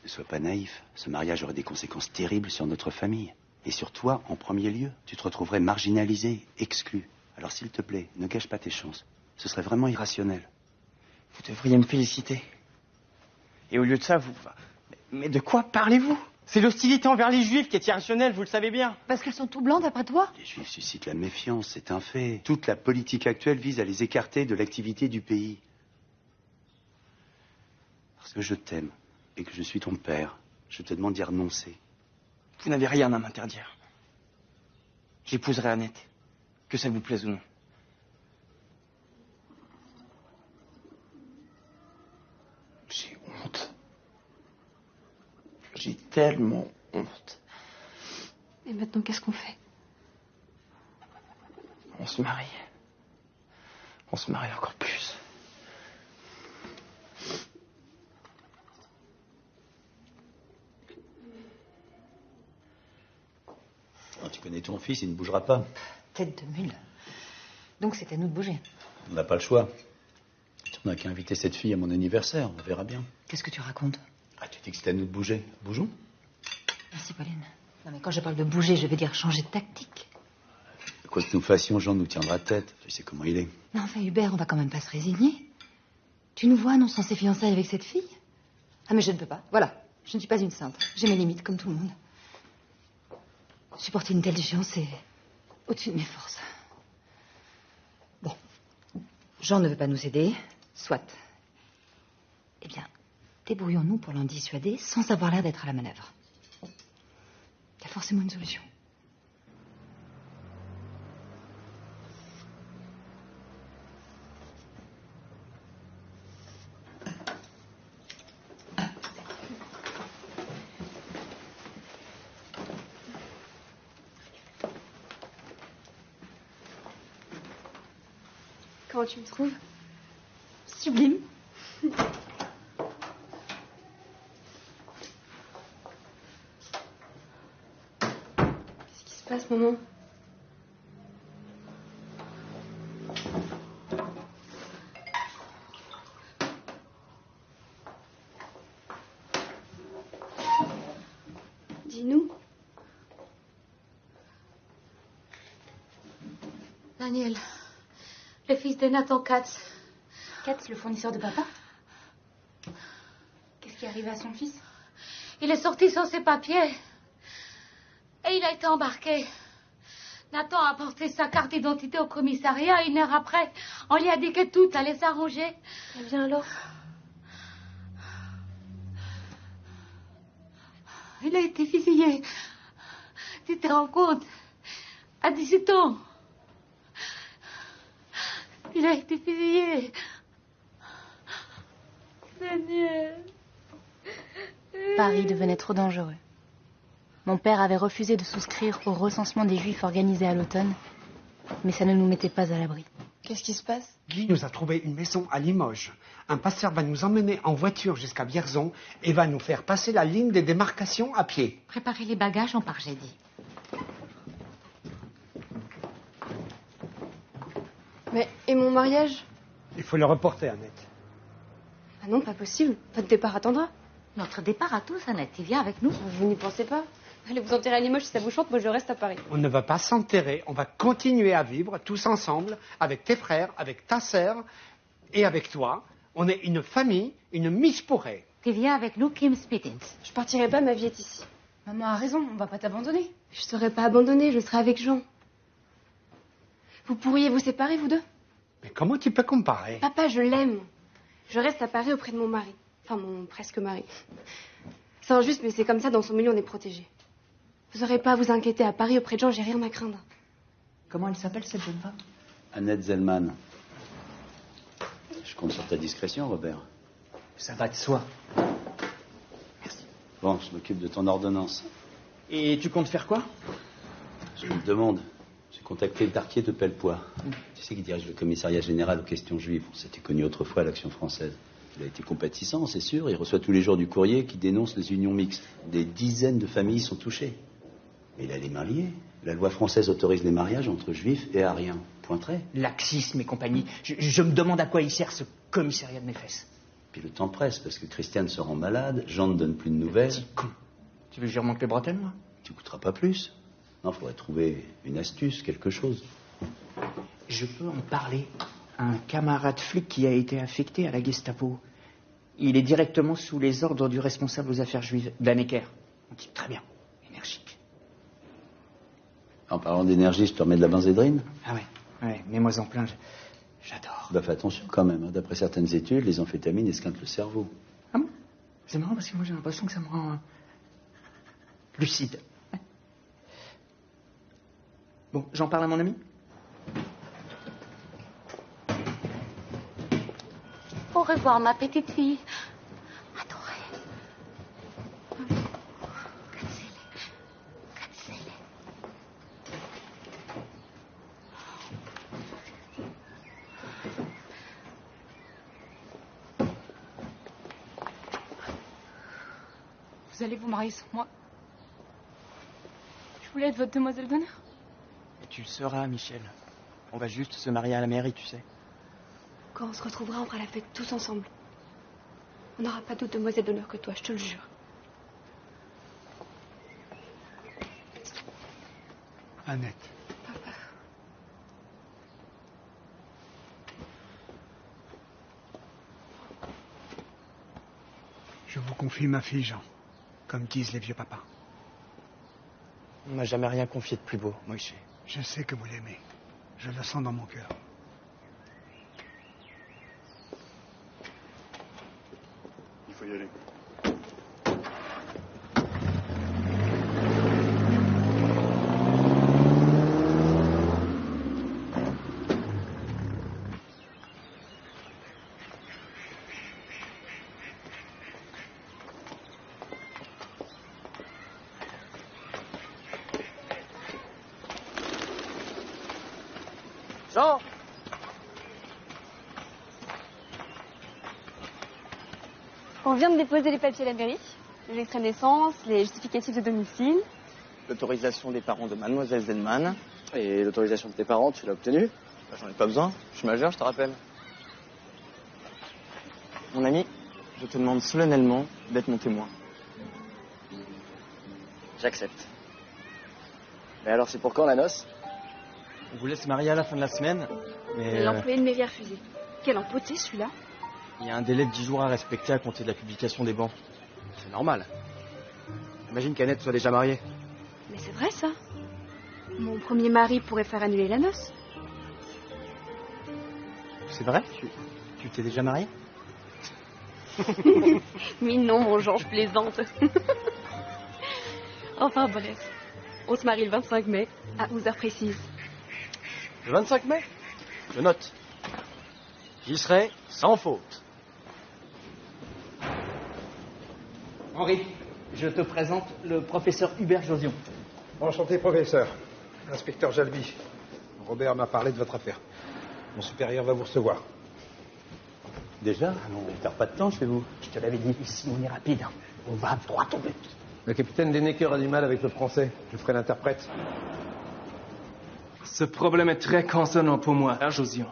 Ne sois pas naïf. Ce mariage aurait des conséquences terribles sur notre famille. Et sur toi, en premier lieu. Tu te retrouverais marginalisé, exclu. Alors, s'il te plaît, ne gâche pas tes chances. Ce serait vraiment irrationnel. Vous devriez me féliciter. Et au lieu de ça, vous... Mais de quoi parlez-vous? C'est l'hostilité envers les juifs qui est irrationnelle, vous le savez bien. Parce qu'ils sont tout blancs, d'après toi? Les juifs suscitent la méfiance, c'est un fait. Toute la politique actuelle vise à les écarter de l'activité du pays. Parce que je t'aime et que je suis ton père, je te demande d'y renoncer. Vous n'avez rien à m'interdire. J'épouserai Annette, que ça vous plaise ou non. J'ai honte. J'ai tellement honte. Et maintenant, qu'est-ce qu'on fait? On se marie. On se marie encore plus. Oh, tu connais ton fils, il ne bougera pas. Tête de mule. Donc c'est à nous de bouger. On n'a pas le choix. On n'a qu'à inviter cette fille à mon anniversaire, on verra bien. Qu'est-ce que tu racontes? Ah, tu dis que c'est à nous de bouger. Bougeons. Merci, Pauline. Non, mais quand je parle de bouger, je veux dire changer de tactique. Quoi que nous fassions, Jean nous tiendra tête. Tu sais comment il est. Non, enfin, Hubert, on va quand même pas se résigner. Tu nous vois, non, censés fiançailles avec cette fille? Ah, mais je ne peux pas. Voilà. Je ne suis pas une sainte. J'ai mes limites, comme tout le monde. Supporter une telle déchéance, c'est au-dessus de mes forces. Bon. Jean ne veut pas nous aider. Soit. Eh bien, débrouillons-nous pour l'en dissuader sans avoir l'air d'être à la manœuvre. Il y a forcément une solution. Comment tu me trouves? Sublime. Qu'est-ce qui se passe, maman? Dis-nous. Daniel, le fils de Nathan Katz. Katz, le fournisseur de papa? Qu'est-ce qui est arrivé à son fils? Il est sorti sans ses papiers. Et il a été embarqué. Nathan a apporté sa carte d'identité au commissariat. 1 heure après, on lui a dit que tout allait s'arranger. Eh bien alors? Il a été fusillé. Tu te rends compte? À 18 ans. Il a été fusillé. Daniel. Paris devenait trop dangereux. Mon père avait refusé de souscrire au recensement des Juifs organisé à l'automne, mais ça ne nous mettait pas à l'abri. Qu'est-ce qui se passe? Guy nous a trouvé une maison à Limoges. Un passeur va nous emmener en voiture jusqu'à Vierzon et va nous faire passer la ligne des démarcations à pied. Préparez les bagages, on part, j'ai dit. Mais, et mon mariage? Il faut le reporter, Annette. Ah non, pas possible. Votre départ attendra. Notre départ à tous, Annette. Tu viens avec nous? Vous n'y pensez pas? Allez vous enterrer à Limoges si ça vous chante, moi je reste à Paris. On ne va pas s'enterrer, on va continuer à vivre tous ensemble, avec tes frères, avec ta sœur et avec toi. On est une famille, une miche pourrée. Tu viens avec nous, Kim Spittins. Je partirai pas, ma vie est ici. Maman a raison, on va pas t'abandonner. Je serai pas abandonnée, je serai avec Jean. Vous pourriez vous séparer, vous deux? Mais comment tu peux comparer? Papa, je l'aime. Je reste à Paris auprès de mon mari. Enfin, mon presque mari. C'est injuste, mais c'est comme ça, dans son milieu, on est protégé. Vous n'aurez pas à vous inquiéter, à Paris, auprès de gens, j'ai rien à craindre. Comment elle s'appelle, cette jeune femme? Annette Zellman. Je compte sur ta discrétion, Robert. Ça va de soi. Bon, je m'occupe de ton ordonnance. Et tu comptes faire quoi? Je me demande. J'ai contacté le Darquier de Pellepoix. Tu sais qu'il dirige le commissariat général aux questions juives. On s'était connu autrefois à l'Action française. Il a été compatissant, c'est sûr. Il reçoit tous les jours du courrier qui dénonce les unions mixtes. Des dizaines de familles sont touchées. Mais il a les mains liées. La loi française autorise les mariages entre juifs et ariens. Point trait. Laxisme et compagnie. Je me demande à quoi il sert ce commissariat de mes fesses. Puis le temps presse parce que Christiane se rend malade, Jean ne donne plus de nouvelles. Tu veux que je remonte les bretelles, moi? Tu coûteras pas plus. Non, faudrait trouver une astuce, quelque chose. Je peux en parler à un camarade flic qui a été affecté à la Gestapo. Il est directement sous les ordres du responsable aux affaires juives, Dannecker. Un type très bien, énergique. En parlant d'énergie, je te remets de la benzédrine? Ah ouais, mets-moi en plein, j'adore. Bah fais attention quand même, hein. D'après certaines études, les amphétamines esquintent le cerveau. Ah bon? C'est marrant parce que moi j'ai l'impression que ça me rend lucide. Bon, j'en parle à mon ami? Au revoir, ma petite fille. Adorée. Vous allez vous marier sans moi? Je voulais être votre demoiselle d'honneur. Et tu le seras, Michel. On va juste se marier à la mairie, tu sais. Quand on se retrouvera, on fera la fête tous ensemble. On n'aura pas d'autre demoiselle d'honneur que toi, je te le jure. Annette. Je vous confie ma fille, Jean, comme disent les vieux papas. On m'a jamais rien confié de plus beau, Moïse. Je sais que vous l'aimez. Je le sens dans mon cœur. Il faut y aller. Jean! On vient de déposer les papiers à la mairie, les extraits de naissance, les justificatifs de domicile. L'autorisation des parents de Mademoiselle Zellman. Et l'autorisation de tes parents, tu l'as obtenue? J'en ai pas besoin. Je suis majeur, je te rappelle. Mon ami, je te demande solennellement d'être mon témoin. J'accepte. Mais alors, c'est pour quand la noce? On voulait se marier à la fin de la semaine, mais... L'employé de mairie a refusé. Quel empoté, celui-là. Il y a un délai de 10 jours à respecter à compter de la publication des bans. C'est normal. Imagine qu'Annette soit déjà mariée. Mais c'est vrai, ça. Mon premier mari pourrait faire annuler la noce. C'est vrai? Tu t'es déjà mariée? Mais non, mon Jean, je plaisante. Enfin, bref. On se marie le 25 mai, à 11h précises. Le 25 mai? Je note. J'y serai sans faute. Henri, je te présente le professeur Hubert Josion. Enchanté, professeur. Inspecteur Jalby. Robert m'a parlé de votre affaire. Mon supérieur va vous recevoir. Déjà? On ne perd pas de temps chez vous. Je te l'avais dit, ici on est rapide. On va droit au but. Le capitaine Dennecker a du mal avec le français. Je ferai l'interprète. Ce problème est très concernant pour moi, Herr Josion.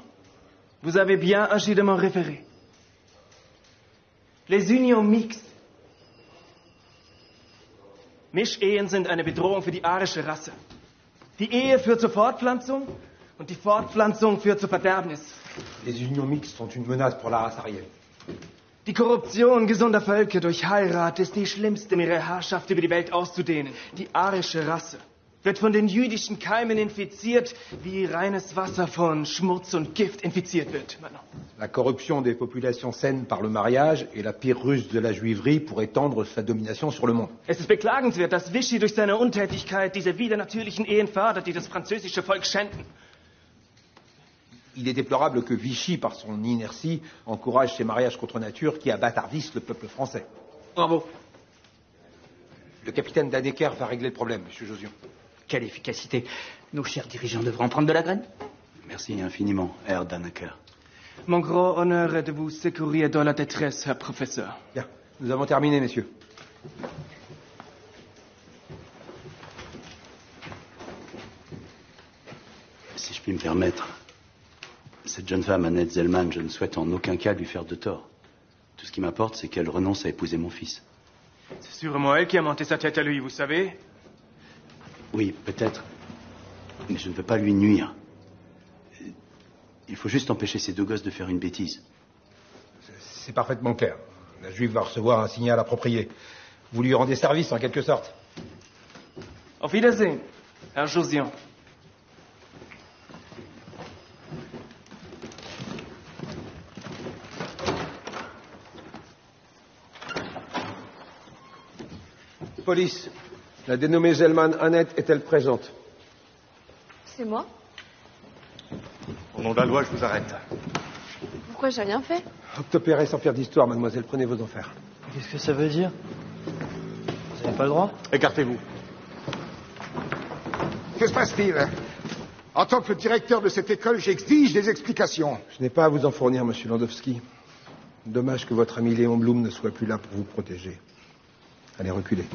Vous avez bien agi de m'en référer. Les unions mixtes. Mischehen sind eine Bedrohung für die arische Rasse. Die Ehe führt zur Fortpflanzung und die Fortpflanzung führt zur Verderbnis. Les unions mixtes sont une menace pour la race arienne. Die Korruption gesunder Völker durch Heirat ist die schlimmste, um ihre Herrschaft über die Welt auszudehnen. Die arische Rasse wird von den jüdischen Keimen infiziert, wie reines Wasser von Schmutz und Gift infiziert wird. Manon. La corruption des populations saines par le mariage est la pire ruse de la juiverie pour étendre sa domination sur le monde. Es ist beklagenswert, dass Vichy durch seine Untätigkeit diese widernatürlichen Ehen fördert, die das französische Volk schänden. Il est déplorable que Vichy, par son inertie, encourage ces mariages contre nature qui abâtardissent le peuple français. Bravo. Le capitaine Dadeker va régler le problème, monsieur Josion. Quelle efficacité. Nos chers dirigeants devraient en prendre de la graine. Merci infiniment, Herr Daneker. Mon grand honneur est de vous secourir dans la détresse, Herr Professeur. Bien, nous avons terminé, messieurs. Si je puis me permettre, cette jeune femme, Annette Zellman, je ne souhaite en aucun cas lui faire de tort. Tout ce qui m'importe, c'est qu'elle renonce à épouser mon fils. C'est sûrement elle qui a monté sa tête à lui, vous savez. Oui, peut-être. Mais je ne veux pas lui nuire. Il faut juste empêcher ces deux gosses de faire une bêtise. C'est parfaitement clair. La juive va recevoir un signal approprié. Vous lui rendez service, en quelque sorte. Auf Wiedersehen, Herr Josion. Police, la dénommée Zellman Annette est-elle présente? C'est moi? Au nom de la loi, je vous arrête. Pourquoi j'ai rien fait? Obtempérer sans faire d'histoire, mademoiselle, prenez vos affaires. Qu'est-ce que ça veut dire? Vous n'avez pas le droit? Écartez-vous. Que se passe-t-il? En tant que directeur de cette école, j'exige des explications. Je n'ai pas à vous en fournir, monsieur Landowski. Dommage que votre ami Léon Blum ne soit plus là pour vous protéger. Allez, reculez.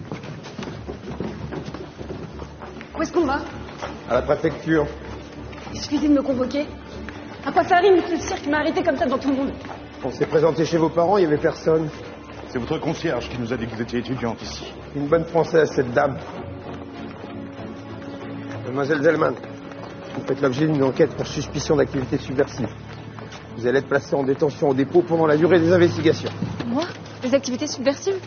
Où est-ce qu'on va? À la préfecture. Il suffisait de me convoquer. À quoi ça rime ce cirque m'a arrêté comme ça devant tout le monde? On s'est présenté chez vos parents, il n'y avait personne. C'est votre concierge qui nous a dit que vous étiez étudiante ici. Une bonne française, cette dame. Mademoiselle Zellman, vous faites l'objet d'une enquête pour suspicion d'activité subversive. Vous allez être placée en détention au dépôt pendant la durée des investigations. Moi? Des activités subversives?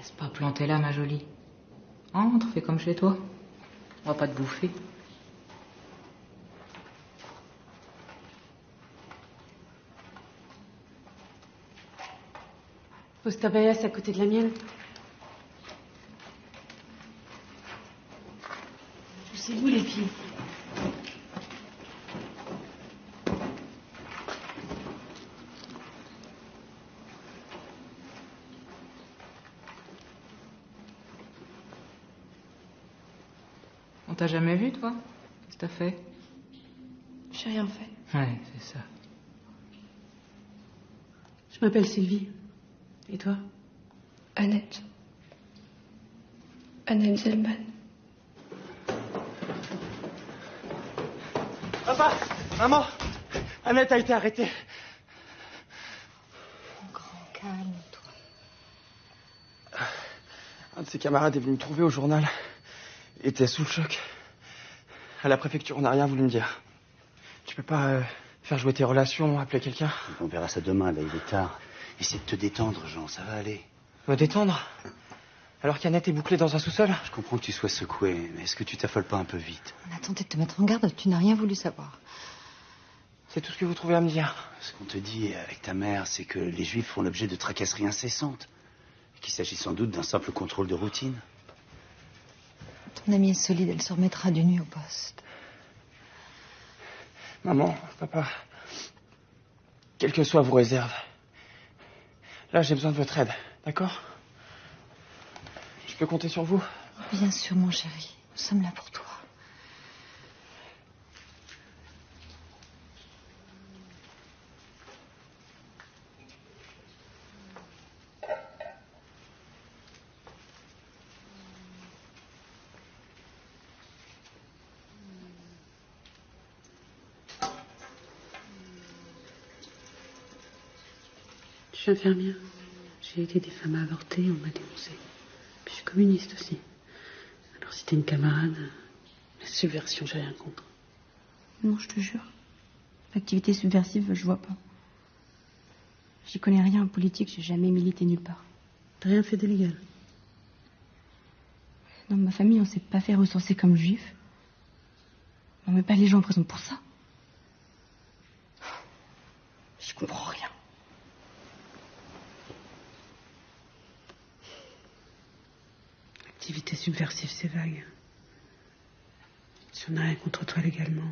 Reste pas planté là, ma jolie. Entre, fais comme chez toi. On va pas te bouffer. Pose ta paillasse à côté de la mienne. C'est vous les filles. On t'a jamais vu, toi? Qu'est-ce que t'as fait? J'ai rien fait. Ouais, c'est ça. Je m'appelle Sylvie. Et toi? Annette. Annette Zellman. Papa! Maman! Annette a été arrêtée. Calme-toi. Un de ses camarades est venu me trouver au journal. Il était sous le choc. À la préfecture, on n'a rien voulu me dire. Tu peux pas faire jouer tes relations, appeler quelqu'un? On verra ça demain, là, il est tard. Essaie de te détendre, Jean, ça va aller. Me détendre? Alors qu'Annette est bouclée dans un sous-sol? Je comprends que tu sois secoué, mais est-ce que tu t'affoles pas un peu vite? On a tenté de te mettre en garde, tu n'as rien voulu savoir. C'est tout ce que vous trouvez à me dire? Ce qu'on te dit avec ta mère, c'est que les Juifs font l'objet de tracasseries incessantes. Qu'il s'agit sans doute d'un simple contrôle de routine. Ton amie est solide, elle se remettra du nuit au poste. Maman, papa, quelles que soient vos réserves, Là, j'ai besoin de votre aide, d'accord? Je peux compter sur vous? Bien sûr, mon chéri. Nous sommes là pour toi. Je suis infirmière. J'ai aidé des femmes à avorter, on m'a dénoncé. Puis je suis communiste aussi. Alors si t'es une camarade, la subversion, j'ai rien contre. Non, je te jure. L'activité subversive, je vois pas. J'y connais rien en politique, j'ai jamais milité nulle part. T'as rien fait d'illégal? Dans ma famille, on s'est pas fait recenser comme juif. On met pas les gens en prison pour ça. Je comprends rien. L'activité subversive, c'est vague. Si on n'a rien contre toi légalement,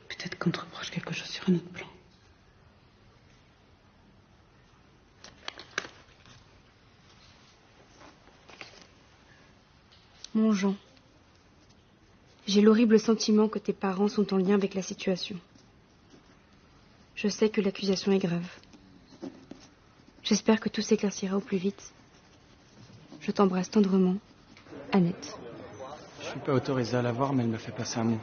peut-être qu'on te reproche quelque chose sur un autre plan. Mon Jean, j'ai l'horrible sentiment que tes parents sont en lien avec la situation. Je sais que l'accusation est grave. J'espère que tout s'éclaircira au plus vite. Je t'embrasse tendrement, Annette. Je suis pas autorisé à la voir, mais elle me fait passer un mot.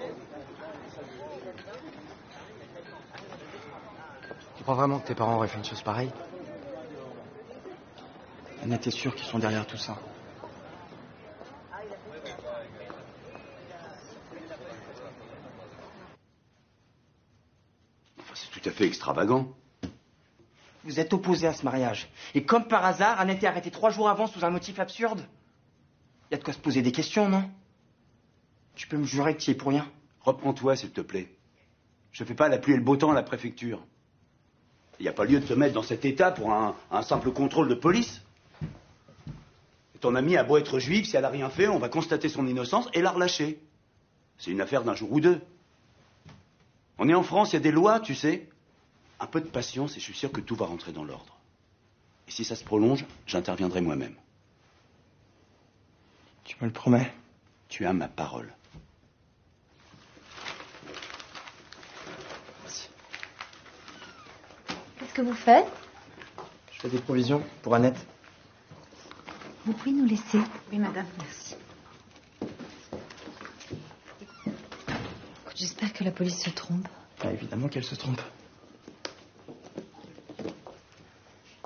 Tu crois vraiment que tes parents auraient fait une chose pareille? Annette est sûre qu'ils sont derrière tout ça. Enfin, c'est tout à fait extravagant. Vous êtes opposés à ce mariage. Et comme par hasard, Annette est arrêtée 3 jours avant sous un motif absurde. Y a de quoi se poser des questions, non? Tu peux me jurer que tu y es pour rien? Reprends-toi, s'il te plaît. Je fais pas la pluie et le beau temps à la préfecture. Il n'y a pas lieu de se mettre dans cet état pour un simple contrôle de police. Ton amie a beau être juive, si elle a rien fait, on va constater son innocence et la relâcher. C'est une affaire d'un jour ou deux. On est en France, il y a des lois, tu sais. Un peu de patience et je suis sûr que tout va rentrer dans l'ordre. Et si ça se prolonge, j'interviendrai moi-même. Tu me le promets? Tu as ma parole. Qu'est-ce que vous faites? Je fais des provisions pour Annette. Vous pouvez nous laisser? Oui, madame. Merci. Écoute, j'espère que la police se trompe. Ah, évidemment qu'elle se trompe.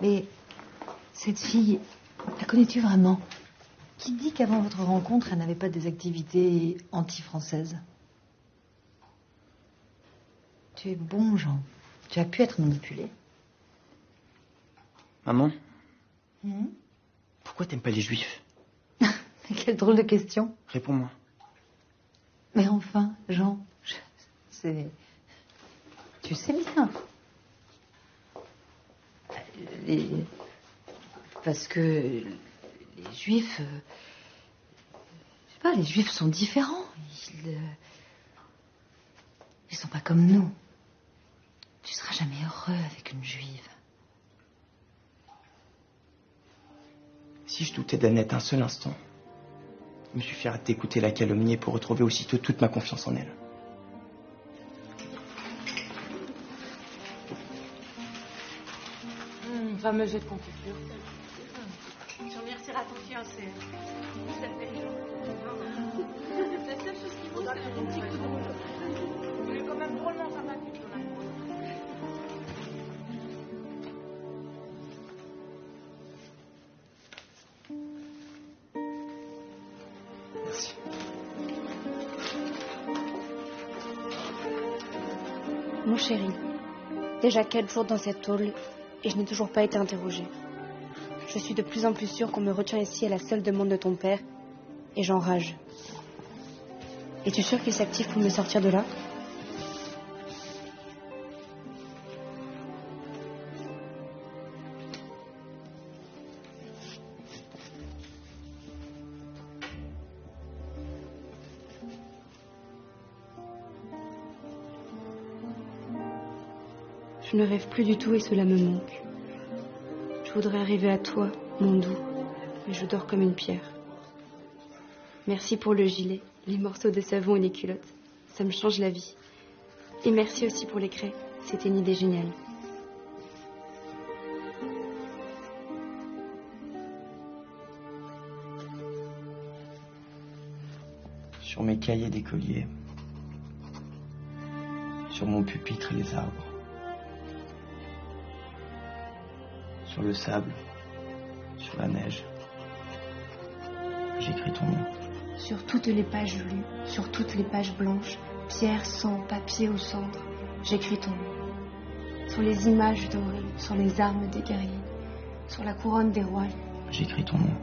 Mais cette fille, la connais-tu vraiment? Qui dit qu'avant votre rencontre, elle n'avait pas des activités anti-françaises? Tu es bon, Jean. Tu as pu être manipulé. Maman, Hmm. pourquoi t'aimes pas les juifs? Quelle drôle de question. Réponds-moi. Mais enfin, Jean, c'est... Tu sais bien. Parce que les juifs... Je sais pas, les juifs sont différents. Ils sont pas comme nous. Tu seras jamais heureux avec une juive. Si je doutais d'Annette un seul instant, il me suffirait de t'écouter la calomnier pour retrouver aussitôt toute ma confiance en elle. Fameux jet de confiture. Je remercierai ton fiancé. C'est intelligent. C'est la seule chose qui vaut, c'est un petit coup de rouge. Il est quand même drôlement sympathique, ton ami. Merci. Mon chéri, déjà 4 jours dans cette tôle et je n'ai toujours pas été interrogée. Je suis de plus en plus sûre qu'on me retient ici à la seule demande de ton père et j'enrage. Es-tu sûr qu'il s'active pour me sortir de là? Je Je ne rêve plus du tout et cela me manque. Je voudrais arriver à toi, mon doux, mais je dors comme une pierre. Merci pour le gilet, les morceaux de savon et les culottes. Ça me change la vie. Et merci aussi pour les craies. C'était une idée géniale. Sur mes cahiers d'écolier, sur mon pupitre les arbres, sur le sable, sur la neige, j'écris ton nom. Sur toutes les pages lues, sur toutes les pages blanches, pierre, sang, papier ou cendre, j'écris ton nom. Sur les images dorées, sur les armes des guerriers, sur la couronne des rois, j'écris ton nom.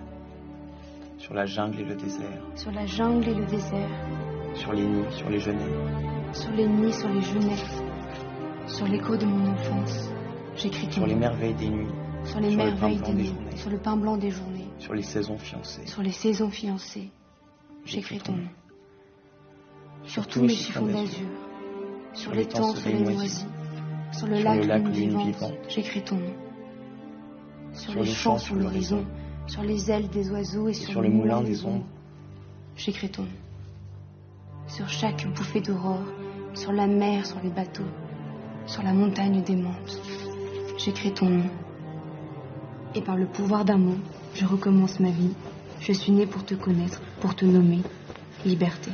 Sur la jungle et le désert, sur la jungle et le désert, sur les nids, sur les genêts, sur les nids, sur les genêts, sur l'écho de mon enfance, j'écris ton sur nom. les merveilles des nuits, Sur les merveilles des nuits, sur le pain blanc des journées, sur les saisons fiancées, sur les saisons fiancées, j'écris ton nom. Sur tous mes chiffons d'azur, sur les temps, sur les moisies, sur le lac lune vivante, j'écris ton nom. Sur les champs, sur l'horizon, sur les ailes des oiseaux et sur le moulin des ombres, j'écris ton nom. Sur chaque bouffée d'aurore, sur la mer, sur les bateaux, sur la montagne démente, j'écris ton nom. Et par le pouvoir d'un mot, je recommence ma vie. Je suis née pour te connaître, pour te nommer. Liberté.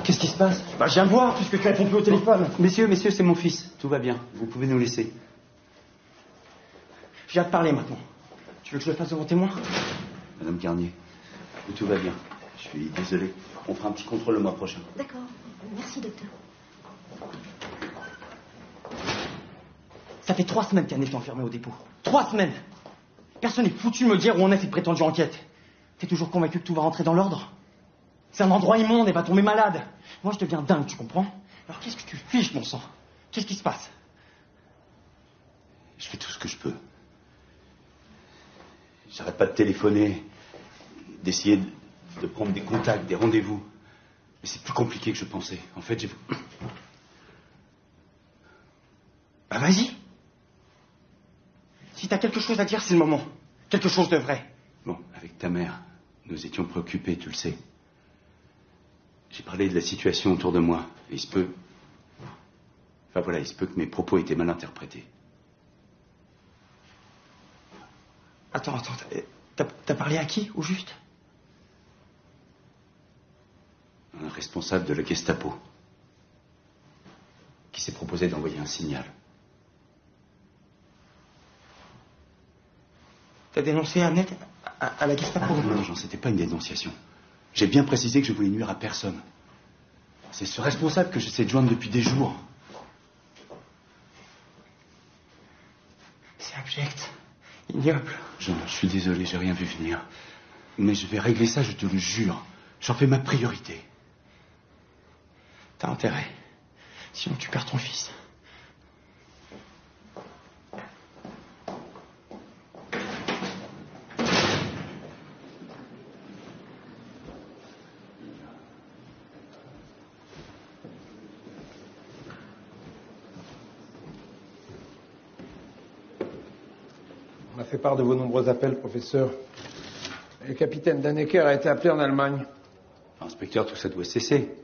Qu'est-ce qui se passe? Bah, je viens de voir, puisque tu réponds plus au téléphone. Messieurs, c'est mon fils. Tout va bien. Vous pouvez nous laisser. Je viens de parler maintenant. Tu veux que je le fasse devant témoin? Madame Garnier, tout va bien. Je suis désolé. On fera un petit contrôle le mois prochain. D'accord. Merci, docteur. Ça fait 3 semaines qu'Annette est enfermée au dépôt. 3 semaines. Personne n'est foutu de me dire où en est cette prétendue enquête. T'es toujours convaincu que tout va rentrer dans l'ordre? C'est un endroit immonde et va tomber malade. Moi, je deviens dingue, tu comprends? Alors qu'est-ce que tu fiches, mon sang? Qu'est-ce qui se passe? Je fais tout ce que je peux. J'arrête pas de téléphoner, d'essayer de prendre des contacts, des rendez-vous. Mais c'est plus compliqué que je pensais. En fait, j'ai... Bah vas-y. Si t'as quelque chose à dire, c'est le moment. Quelque chose de vrai. Bon, avec ta mère, nous étions préoccupés, tu le sais. J'ai parlé de la situation autour de moi. Et il se peut... Enfin voilà, il se peut que mes propos aient été mal interprétés. Attends, t'as parlé à qui, au juste? Un responsable de la Gestapo. Qui s'est proposé d'envoyer un signal. T'as dénoncé Annette à la Gestapo? Non, Jean, c'était pas une dénonciation. J'ai bien précisé que je voulais nuire à personne. C'est ce responsable que j'essaie de joindre depuis des jours. C'est abject. Ignoble. Jean, je suis désolé, j'ai rien vu venir. Mais je vais régler ça, je te le jure. J'en fais ma priorité. T'as intérêt. Sinon tu perds ton fils. On m'a fait part de vos nombreux appels, professeur. Le capitaine Dannecker a été appelé en Allemagne. Inspecteur, tout ça doit cesser.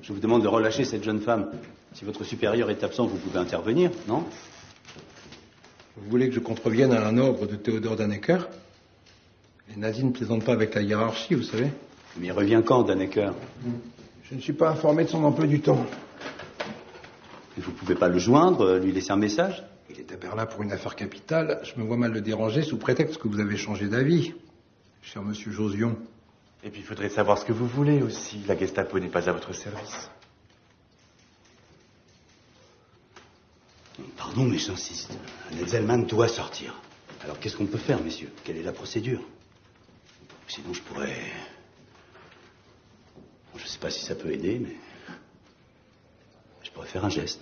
Je vous demande de relâcher cette jeune femme. Si votre supérieur est absent, vous pouvez intervenir, non? Vous voulez que je contrevienne à un ordre de Théodore Dannecker? Les nazis ne plaisantent pas avec la hiérarchie, vous savez. Mais il revient quand, Dannecker? Je ne suis pas informé de son emploi du temps. Et vous pouvez pas le joindre, lui laisser un message? Il est à Berlin pour une affaire capitale. Je me vois mal le déranger sous prétexte que vous avez changé d'avis, cher monsieur Josion. Et puis il faudrait savoir ce que vous voulez aussi. La Gestapo n'est pas à votre service. Pardon, mais j'insiste. Annette Zellman doit sortir. Alors qu'est-ce qu'on peut faire, messieurs? Quelle est la procédure? Sinon, je pourrais... Je sais pas si ça peut aider, mais... Je pourrais faire un geste.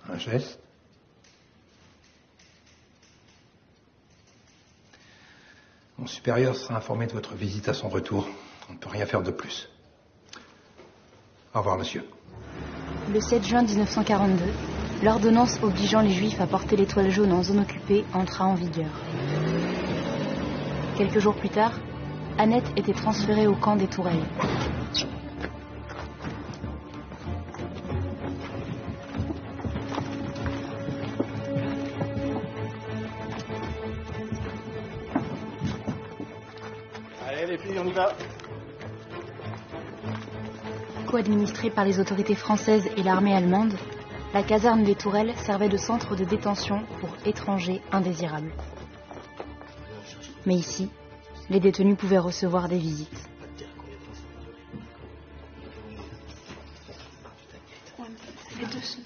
Un geste? Mon supérieur sera informé de votre visite à son retour. On ne peut rien faire de plus. Au revoir, monsieur. Le 7 juin 1942, l'ordonnance obligeant les Juifs à porter l'étoile jaune en zone occupée entra en vigueur. Quelques jours plus tard, Annette était transférée au camp des Tourelles. Allez les filles, on y va. Co-administrée par les autorités françaises et l'armée allemande, la caserne des Tourelles servait de centre de détention pour étrangers indésirables. Mais ici, les détenus pouvaient recevoir des visites. Ça fait 2 semaines.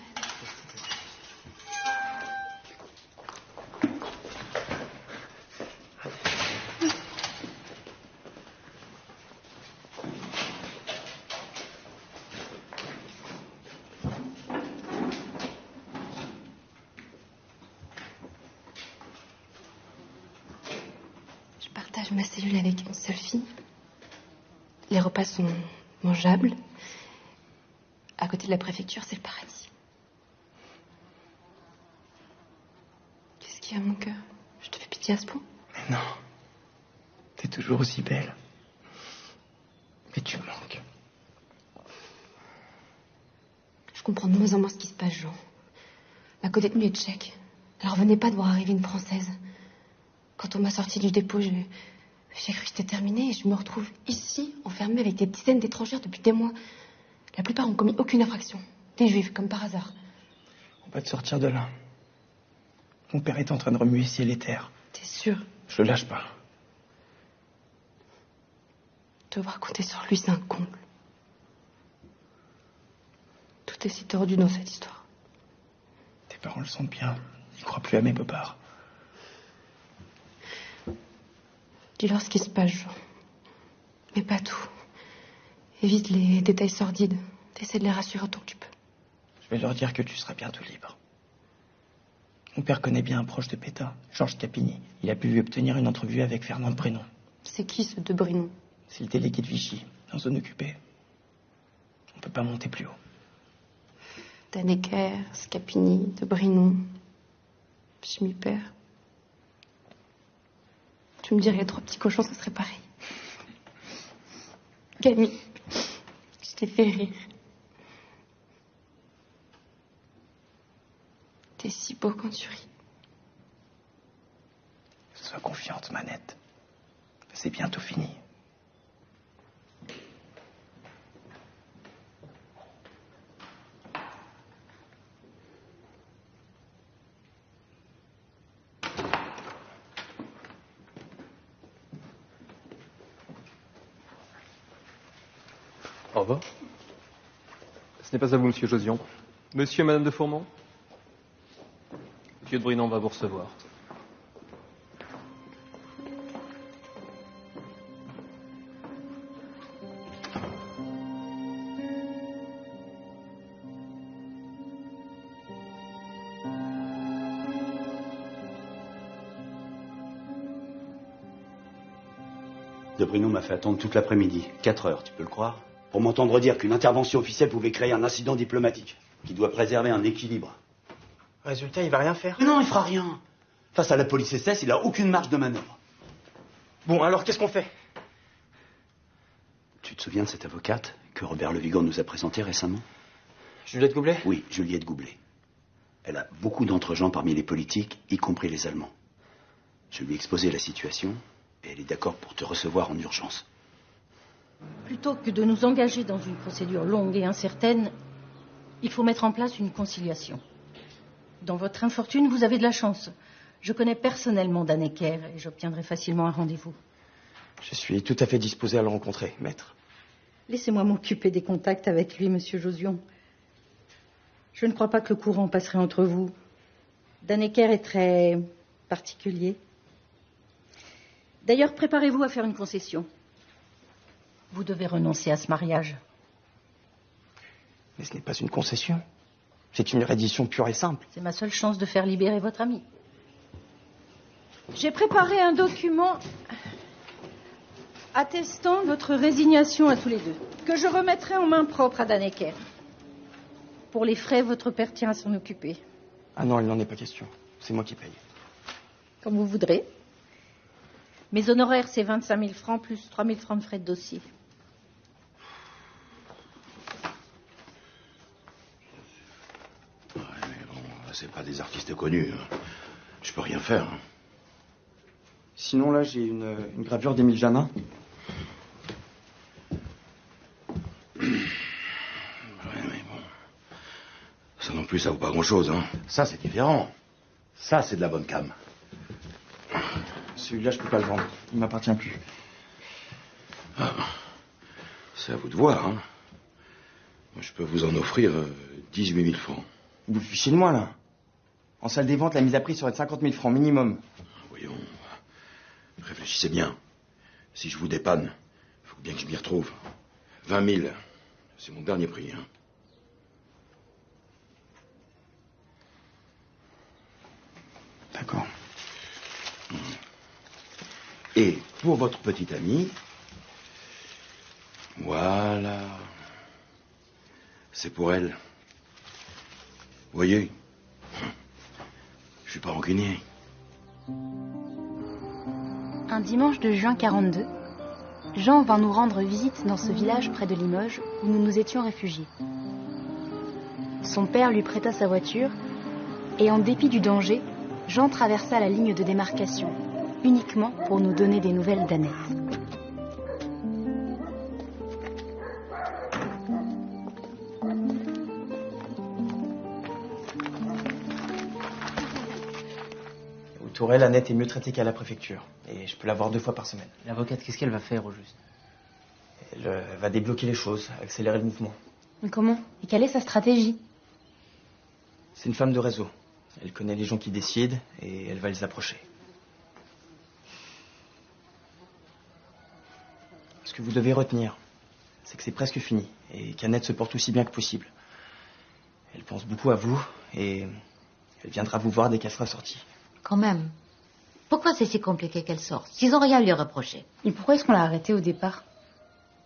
Je partage ma cellule avec une seule fille. Les repas sont mangeables. À côté de la préfecture, c'est le paradis. Qu'est-ce qu'il y a, mon cœur? Je te fais pitié à ce point? Mais non. T'es toujours aussi belle. Mais tu me manques. Je comprends de moins en moins ce qui se passe, Jean. Ma codétenue est tchèque. Alors venez pas de voir arriver une Française. Quand on m'a sorti du dépôt, j'ai cru que c'était terminé et je me retrouve ici, enfermée avec des dizaines d'étrangères depuis des mois. La plupart ont commis aucune infraction. Des juifs, comme par hasard. On va te sortir de là. Mon père est en train de remuer ciel et terre. T'es sûr? Je le lâche pas. Devoir compter sur lui, c'est un comble. Tout est si tordu dans cette histoire. Tes parents le sentent bien. Ils croient plus à mes bobards. Dis-leur ce qui se passe, Jean. Mais pas tout. Évite les détails sordides. Essaie de les rassurer autant que tu peux. Je vais leur dire que tu seras bientôt libre. Mon père connaît bien un proche de Pétain, Georges Capigny. Il a pu lui obtenir une entrevue avec Fernand de Brinon. C'est qui, ce de Brinon? C'est le délégué de Vichy, en zone occupée. On peut pas monter plus haut. Dannecker, Scapini, de Brinon. Je m'y perds. Tu me dirais, les 3 petits cochons, ça serait pareil. Camille, je t'ai fait rire. T'es si beau quand tu ris. Sois confiante, Manette. C'est bientôt fini. Au revoir. Ce n'est pas à vous, monsieur Josion. Monsieur et madame de Fourmont? Monsieur de Brinon va vous recevoir. De Brinon m'a fait attendre toute l'après-midi. 4 heures, tu peux le croire? Pour m'entendre dire qu'une intervention officielle pouvait créer un incident diplomatique qui doit préserver un équilibre. Résultat, il va rien faire. Mais non, il fera rien. Face à la police SS, il a aucune marge de manœuvre. Bon, alors qu'est-ce qu'on fait? Tu te souviens de cette avocate que Robert Le Vigan nous a présentée récemment? Juliette Goublet? Oui, Juliette Goublet. Elle a beaucoup d'entre-gens parmi les politiques, y compris les Allemands. Je lui ai exposé la situation et elle est d'accord pour te recevoir en urgence. Plutôt que de nous engager dans une procédure longue et incertaine, il faut mettre en place une conciliation. Dans votre infortune, vous avez de la chance. Je connais personnellement Dannecker et j'obtiendrai facilement un rendez-vous. Je suis tout à fait disposé à le rencontrer, maître. Laissez-moi m'occuper des contacts avec lui, monsieur Josion. Je ne crois pas que le courant passerait entre vous. Dannecker est très particulier. D'ailleurs, préparez-vous à faire une concession. Vous devez renoncer à ce mariage. Mais ce n'est pas une concession. C'est une reddition pure et simple. C'est ma seule chance de faire libérer votre ami. J'ai préparé un document attestant votre résignation à tous les deux, que je remettrai en main propre à Dannecker. Pour les frais, votre père tient à s'en occuper. Ah non, il n'en est pas question. C'est moi qui paye. Comme vous voudrez. Mes honoraires, c'est 25 000 francs plus 3 000 francs de frais de dossier. Ouais, mais bon, c'est pas des artistes connus. Hein. Je peux rien faire. Hein. Sinon, là, j'ai une gravure d'Émile Janin. Ouais, mais bon. Ça non plus, ça vaut pas grand-chose. Hein. Ça, c'est différent. Ça, c'est de la bonne cam. Celui-là, je peux pas le vendre. Il m'appartient plus. Ah, c'est à vous de voir. Hein. Moi, je peux vous en offrir 18 000 francs. Vous vous fichez de moi, là. En salle des ventes, la mise à prix serait de 50 000 francs minimum. Voyons. Réfléchissez bien. Si je vous dépanne, il faut bien que je m'y retrouve. 20 000, c'est mon dernier prix. Hein. D'accord. Et pour votre petite amie, voilà. C'est pour elle. Vous voyez, je suis pas rancunier. Un dimanche de juin 42, Jean vint nous rendre visite dans ce village près de Limoges où nous nous étions réfugiés. Son père lui prêta sa voiture et en dépit du danger, Jean traversa la ligne de démarcation, uniquement pour nous donner des nouvelles d'Annette. Au Tourelle, Annette est mieux traitée qu'à la préfecture. Et je peux la voir 2 fois par semaine. L'avocate, qu'est-ce qu'elle va faire au juste? Elle va débloquer les choses, accélérer le mouvement. Mais comment? Et quelle est sa stratégie? C'est une femme de réseau. Elle connaît les gens qui décident et elle va les approcher. Ce que vous devez retenir, c'est que c'est presque fini et qu'Annette se porte aussi bien que possible. Elle pense beaucoup à vous et elle viendra vous voir dès qu'elle sera sortie. Quand même. Pourquoi c'est si compliqué qu'elle sorte? S'ils n'ont rien à lui reprocher. Et pourquoi est-ce qu'on l'a arrêtée au départ?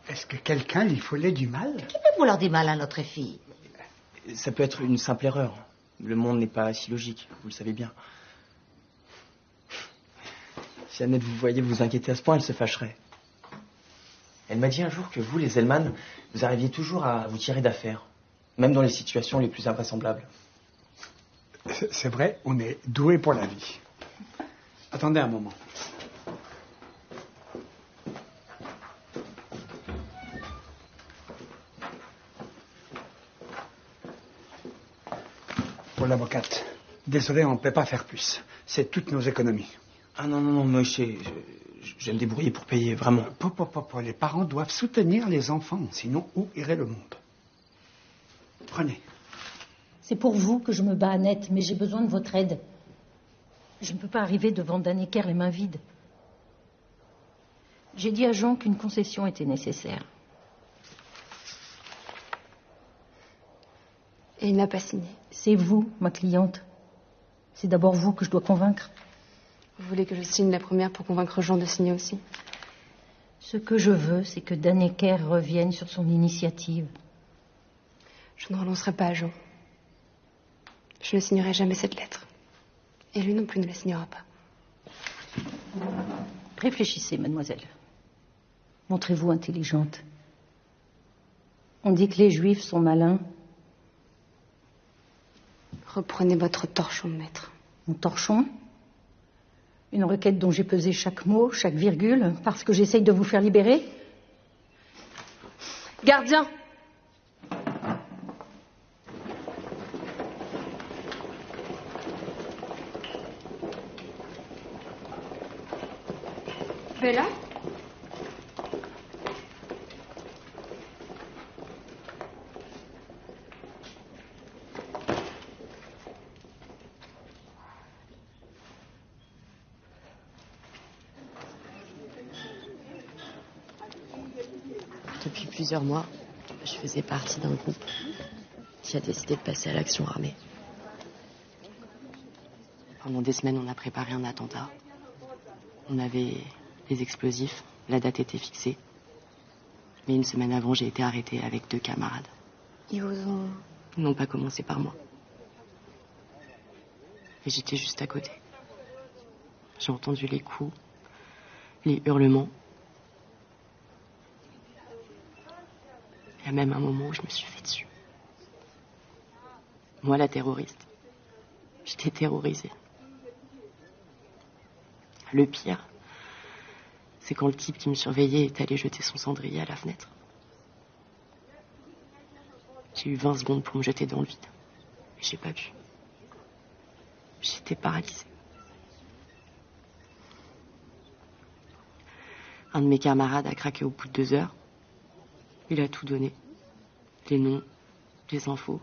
Est-ce que quelqu'un lui voulait du mal? Qui peut vouloir du mal à notre fille? Ça peut être une simple erreur. Le monde n'est pas si logique, vous le savez bien. Si Annette vous voyait vous inquiéter à ce point, elle se fâcherait. Elle m'a dit un jour que vous, les Zellman, vous arriviez toujours à vous tirer d'affaire, même dans les situations les plus invraisemblables. C'est vrai, on est doué pour la vie. Attendez un moment. Pour l'avocate, désolé, on ne peut pas faire plus. C'est toutes nos économies. Ah non, non, non, moi je vais me débrouiller pour payer, vraiment. Les parents doivent soutenir les enfants, sinon où irait le monde? Prenez. C'est pour vous que je me bats, Annette, mais j'ai besoin de votre aide. Je ne peux pas arriver devant Dannecker les mains vides. J'ai dit à Jean qu'une concession était nécessaire. Et il n'a pas signé. C'est vous, ma cliente. C'est d'abord vous que je dois convaincre. Vous voulez que je signe la première pour convaincre Jean de signer aussi? Ce que je veux, c'est que Dannecker revienne sur son initiative. Je ne renoncerai pas à Jean. Je ne signerai jamais cette lettre. Et lui non plus ne la signera pas. Réfléchissez, mademoiselle. Montrez-vous intelligente. On dit que les Juifs sont malins. Reprenez votre torchon, maître. Mon torchon? Une requête dont j'ai pesé chaque mot, chaque virgule, parce que j'essaye de vous faire libérer? Gardien! Bella? Depuis plusieurs mois, je faisais partie d'un groupe qui a décidé de passer à l'action armée. Pendant des semaines, on a préparé un attentat. On avait les explosifs, La date était fixée. Mais une semaine avant, j'ai été arrêtée avec 2 camarades. Ils vous ont... Ils n'ont pas commencé par moi. Et j'étais juste à côté. J'ai entendu les coups, les hurlements. Il y a même un moment où je me suis fait dessus. Moi, la terroriste. J'étais terrorisée. Le pire, c'est quand le type qui me surveillait est allé jeter son cendrier à la fenêtre. J'ai eu 20 secondes pour me jeter dans le vide. J'ai pas pu. J'étais paralysée. Un de mes camarades a craqué au bout de 2 heures. Il a tout donné. Les noms, les infos.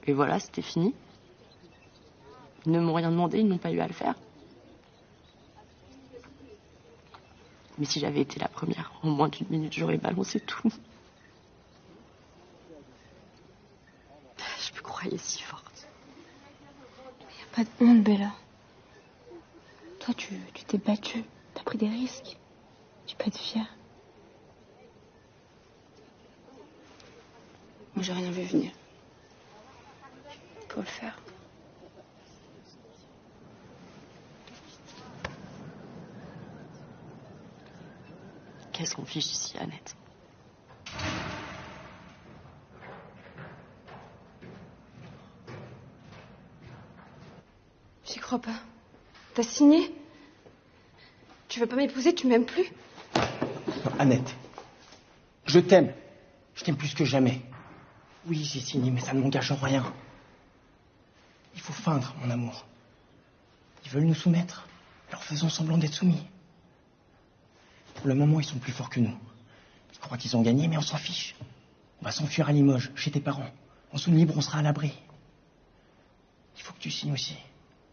Et voilà, c'était fini. Ils ne m'ont rien demandé, ils n'ont pas eu à le faire. Mais si j'avais été la première, en moins d'1 minute, j'aurais balancé tout. Je me croyais si forte. Y a pas de honte, Bella. Toi, tu t'es battue. T'as pris des risques. Tu peux être fière. Moi, j'ai rien vu venir. Faut le faire. Qu'est-ce qu'on fiche ici, Annette? J'y crois pas. T'as signé? Tu veux pas m'épouser? Tu m'aimes plus? Non, Annette, je t'aime. Je t'aime plus que jamais. Oui, j'ai signé, mais ça ne m'engage en rien. Il faut feindre, mon amour. Ils veulent nous soumettre. Alors faisons semblant d'être soumis. Pour le moment, ils sont plus forts que nous. Ils croient qu'ils ont gagné, mais on s'en fiche. On va s'enfuir à Limoges, chez tes parents. En zone libre, on sera à l'abri. Il faut que tu signes aussi.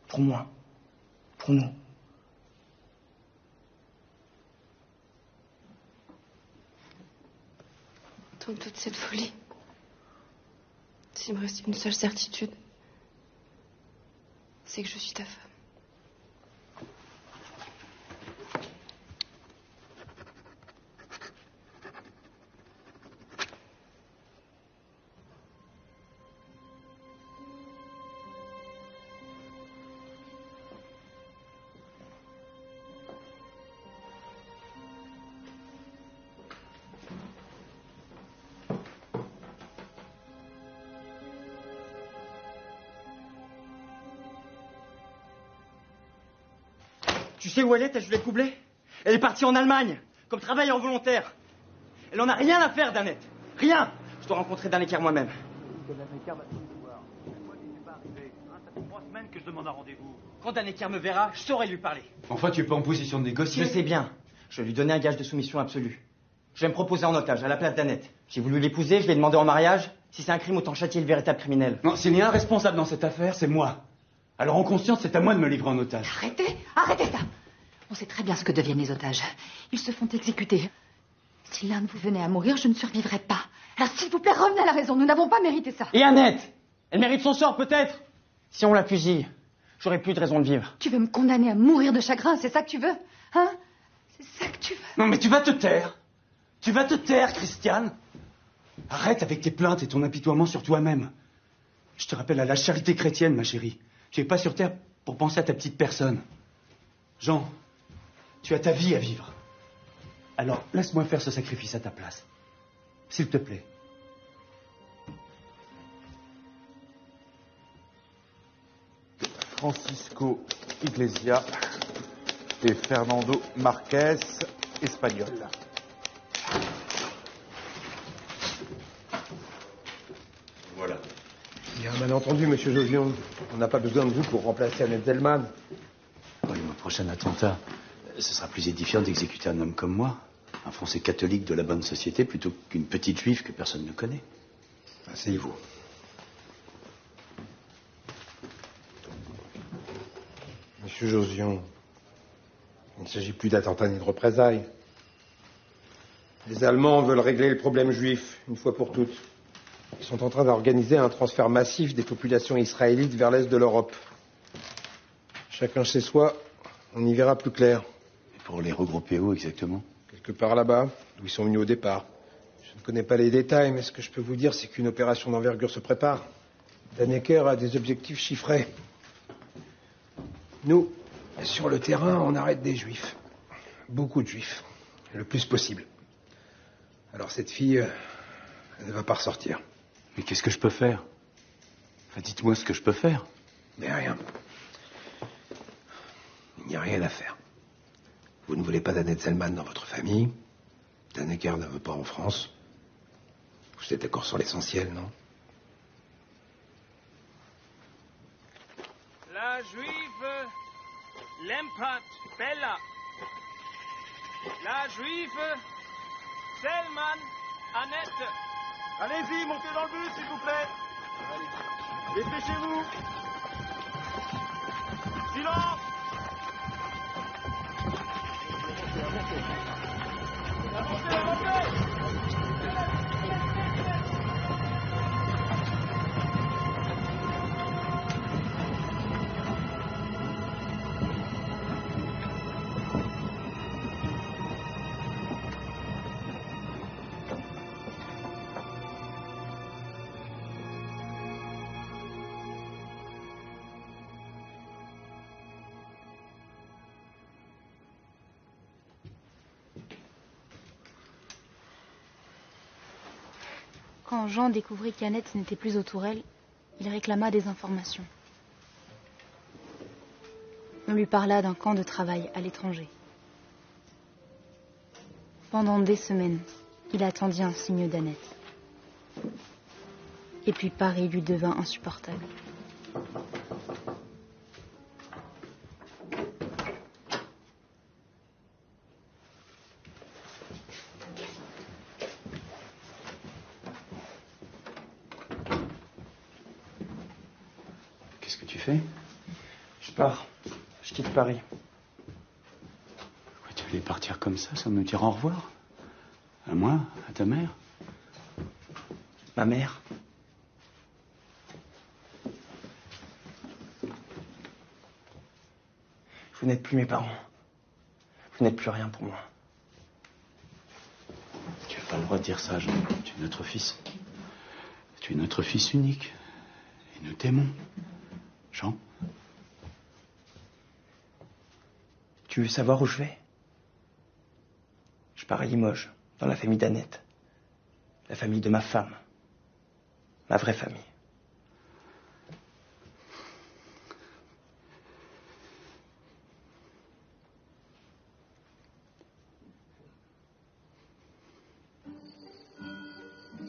Pour moi. Pour nous. Dans toute cette folie, s'il me reste une seule certitude, c'est que je suis ta femme. Tu sais où elle est, ta Juliette Goublet? Elle est partie en Allemagne, comme travailleur volontaire. Elle en a rien à faire d'Annette. Rien. Je dois rencontrer Dannecker moi-même. Que je demande un rendez-vous. Quand Dannecker me verra, je saurai lui parler. Enfin, tu es pas en position de négocier. Je sais bien. Je vais lui donner un gage de soumission absolue. Je vais me proposer en otage, à la place d'Annette. J'ai voulu l'épouser, je l'ai demandé en mariage. Si c'est un crime, autant châtier le véritable criminel. Non, s'il y a un responsable dans cette affaire, c'est moi. Alors en conscience, c'est à moi de me livrer en otage. Arrêtez ça. On sait très bien ce que deviennent les otages. Ils se font exécuter. Si l'un de vous venait à mourir, je ne survivrais pas. Alors s'il vous plaît, revenez à la raison. Nous n'avons pas mérité ça. Et Annette? Elle mérite son sort, peut-être. Si on la fusille, j'aurai plus de raison de vivre. Tu veux me condamner à mourir de chagrin, c'est ça que tu veux? Hein? C'est ça que tu veux? Non, mais tu vas te taire. Tu vas te taire, Christiane. Arrête avec tes plaintes et ton apitoiement sur toi-même. Je te rappelle à la charité chrétienne, ma chérie. Tu n'es pas sur terre pour penser à ta petite personne. Jean, tu as ta vie à vivre. Alors, laisse-moi faire ce sacrifice à ta place. S'il te plaît. Francisco Iglesia et Fernando Marquez, espagnol. Voilà. Il y a un malentendu, monsieur Jogion. On n'a pas besoin de vous pour remplacer Annette Zellman. Oui, mon prochain attentat, ce sera plus édifiant d'exécuter un homme comme moi, un Français catholique de la bonne société, plutôt qu'une petite juive que personne ne connaît. Asseyez-vous. Monsieur Josion, il ne s'agit plus d'attentat ni de représailles. Les Allemands veulent régler le problème juif, une fois pour toutes. Ils sont en train d'organiser un transfert massif des populations israélites vers l'est de l'Europe. Chacun chez soi, on y verra plus clair. Pour les regrouper où exactement? Quelque part là-bas, d'où ils sont venus au départ. Je ne connais pas les détails, mais ce que je peux vous dire, c'est qu'une opération d'envergure se prépare. Dannecker a des objectifs chiffrés. Nous, sur le terrain, on arrête des juifs. Beaucoup de juifs. Le plus possible. Alors cette fille, elle ne va pas ressortir. Mais qu'est-ce que je peux faire? Enfin, dites-moi ce que je peux faire. Mais rien. Il n'y a rien à faire. Vous ne voulez pas d'Annette Zellman dans votre famille. Dannecker ne veut pas en France. Vous êtes d'accord sur l'essentiel, non? La juive Lempert Bella. La juive Zellman Annette. Allez-y, montez dans le bus, s'il vous plaît. Dépêchez-vous. Silence. Avancez, avancez. Quand Jean découvrit qu'Annette n'était plus aux Tourelles, il réclama des informations. On lui parla d'un camp de travail à l'étranger. Pendant des semaines, il attendit un signe d'Annette. Et puis Paris lui devint insupportable. Qu'est-ce que tu fais? Je pars. Je quitte Paris. Ouais, tu voulais partir comme ça, sans nous dire au revoir? À moi? À ta mère? Ma mère? Vous n'êtes plus mes parents. Vous n'êtes plus rien pour moi. Tu n'as pas le droit de dire ça, Jean. Tu es notre fils. Tu es notre fils unique. Et nous t'aimons. Jean? Tu veux savoir où je vais? Je pars à Limoges, dans la famille d'Annette. La famille de ma femme. Ma vraie famille.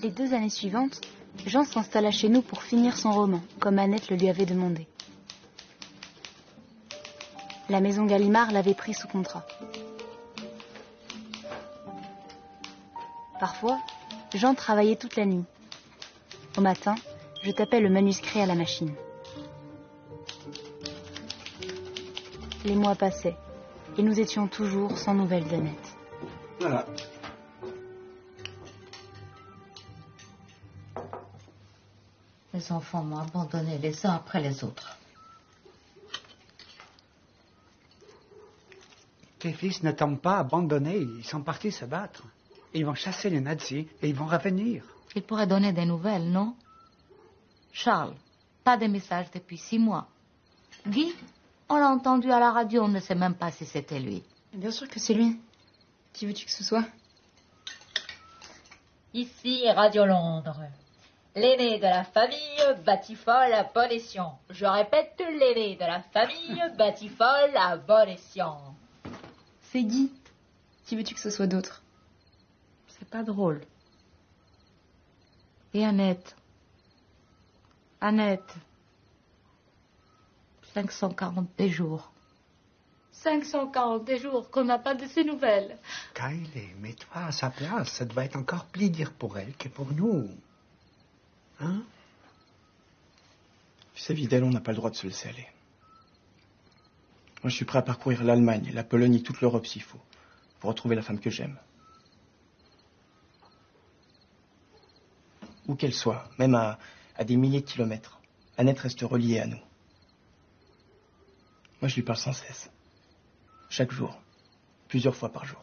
Les 2 années suivantes, Jean s'installa chez nous pour finir son roman, comme Annette le lui avait demandé. La maison Gallimard l'avait pris sous contrat. Parfois, Jean travaillait toute la nuit. Au matin, je tapais le manuscrit à la machine. Les mois passaient, et nous étions toujours sans nouvelles d'Annette. Voilà. Les enfants m'ont abandonné les uns après les autres. Tes fils ne t'ont pas abandonné, ils sont partis se battre. Ils vont chasser les nazis et ils vont revenir. Il pourrait donner des nouvelles, non? Charles, pas de message depuis 6 mois. Guy, on l'a entendu à la radio, on ne sait même pas si c'était lui. Bien sûr que c'est lui. Qui veux-tu que ce soit? Ici Radio Londres. L'aîné de la famille Batifol à bon escient. Je répète, l'aîné de la famille Batifol à bon escient. C'est Guy. Qui veux-tu que ce soit d'autre? C'est pas drôle. Et Annette? Annette. 540 des jours. 540 des jours qu'on n'a pas de ses nouvelles. Kylie, mets-toi à sa place. Ça doit être encore plus dur pour elle que pour nous. Hein? Vis-à-vis d'elle, on n'a pas le droit de se laisser aller. Moi, je suis prêt à parcourir l'Allemagne, la Pologne et toute l'Europe s'il faut, pour retrouver la femme que j'aime. Où qu'elle soit, même à des milliers de kilomètres, Annette reste reliée à nous. Moi, je lui parle sans cesse. Chaque jour. plusieurs fois par jour.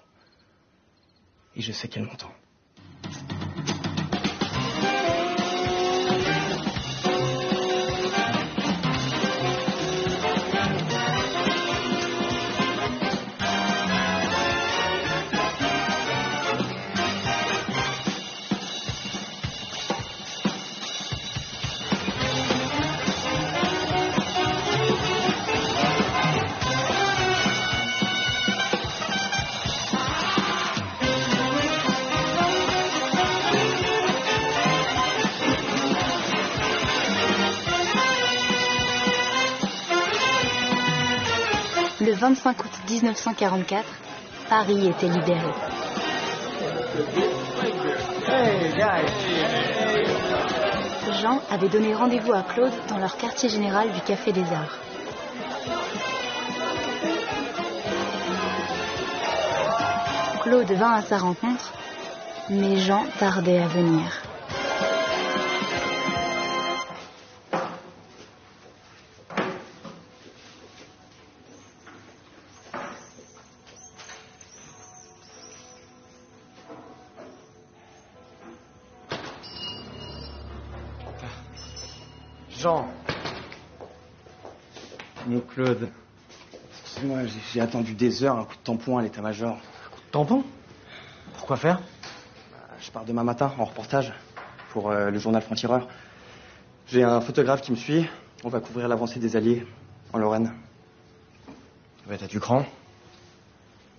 Et je sais qu'elle m'entend. Le 25 août 1944, Paris était libéré. Jean avait donné rendez-vous à Claude dans leur quartier général du Café des Arts. Claude vint à sa rencontre, mais Jean tardait à venir. Jean. Mon Claude. Excuse-moi, j'ai attendu des heures, un coup de tampon à l'état-major. Tampon? Pourquoi faire? Je pars demain matin en reportage pour le journal Franc-Tireur. J'ai un photographe qui me suit. On va couvrir l'avancée des Alliés en Lorraine. Ouais, t'as du cran.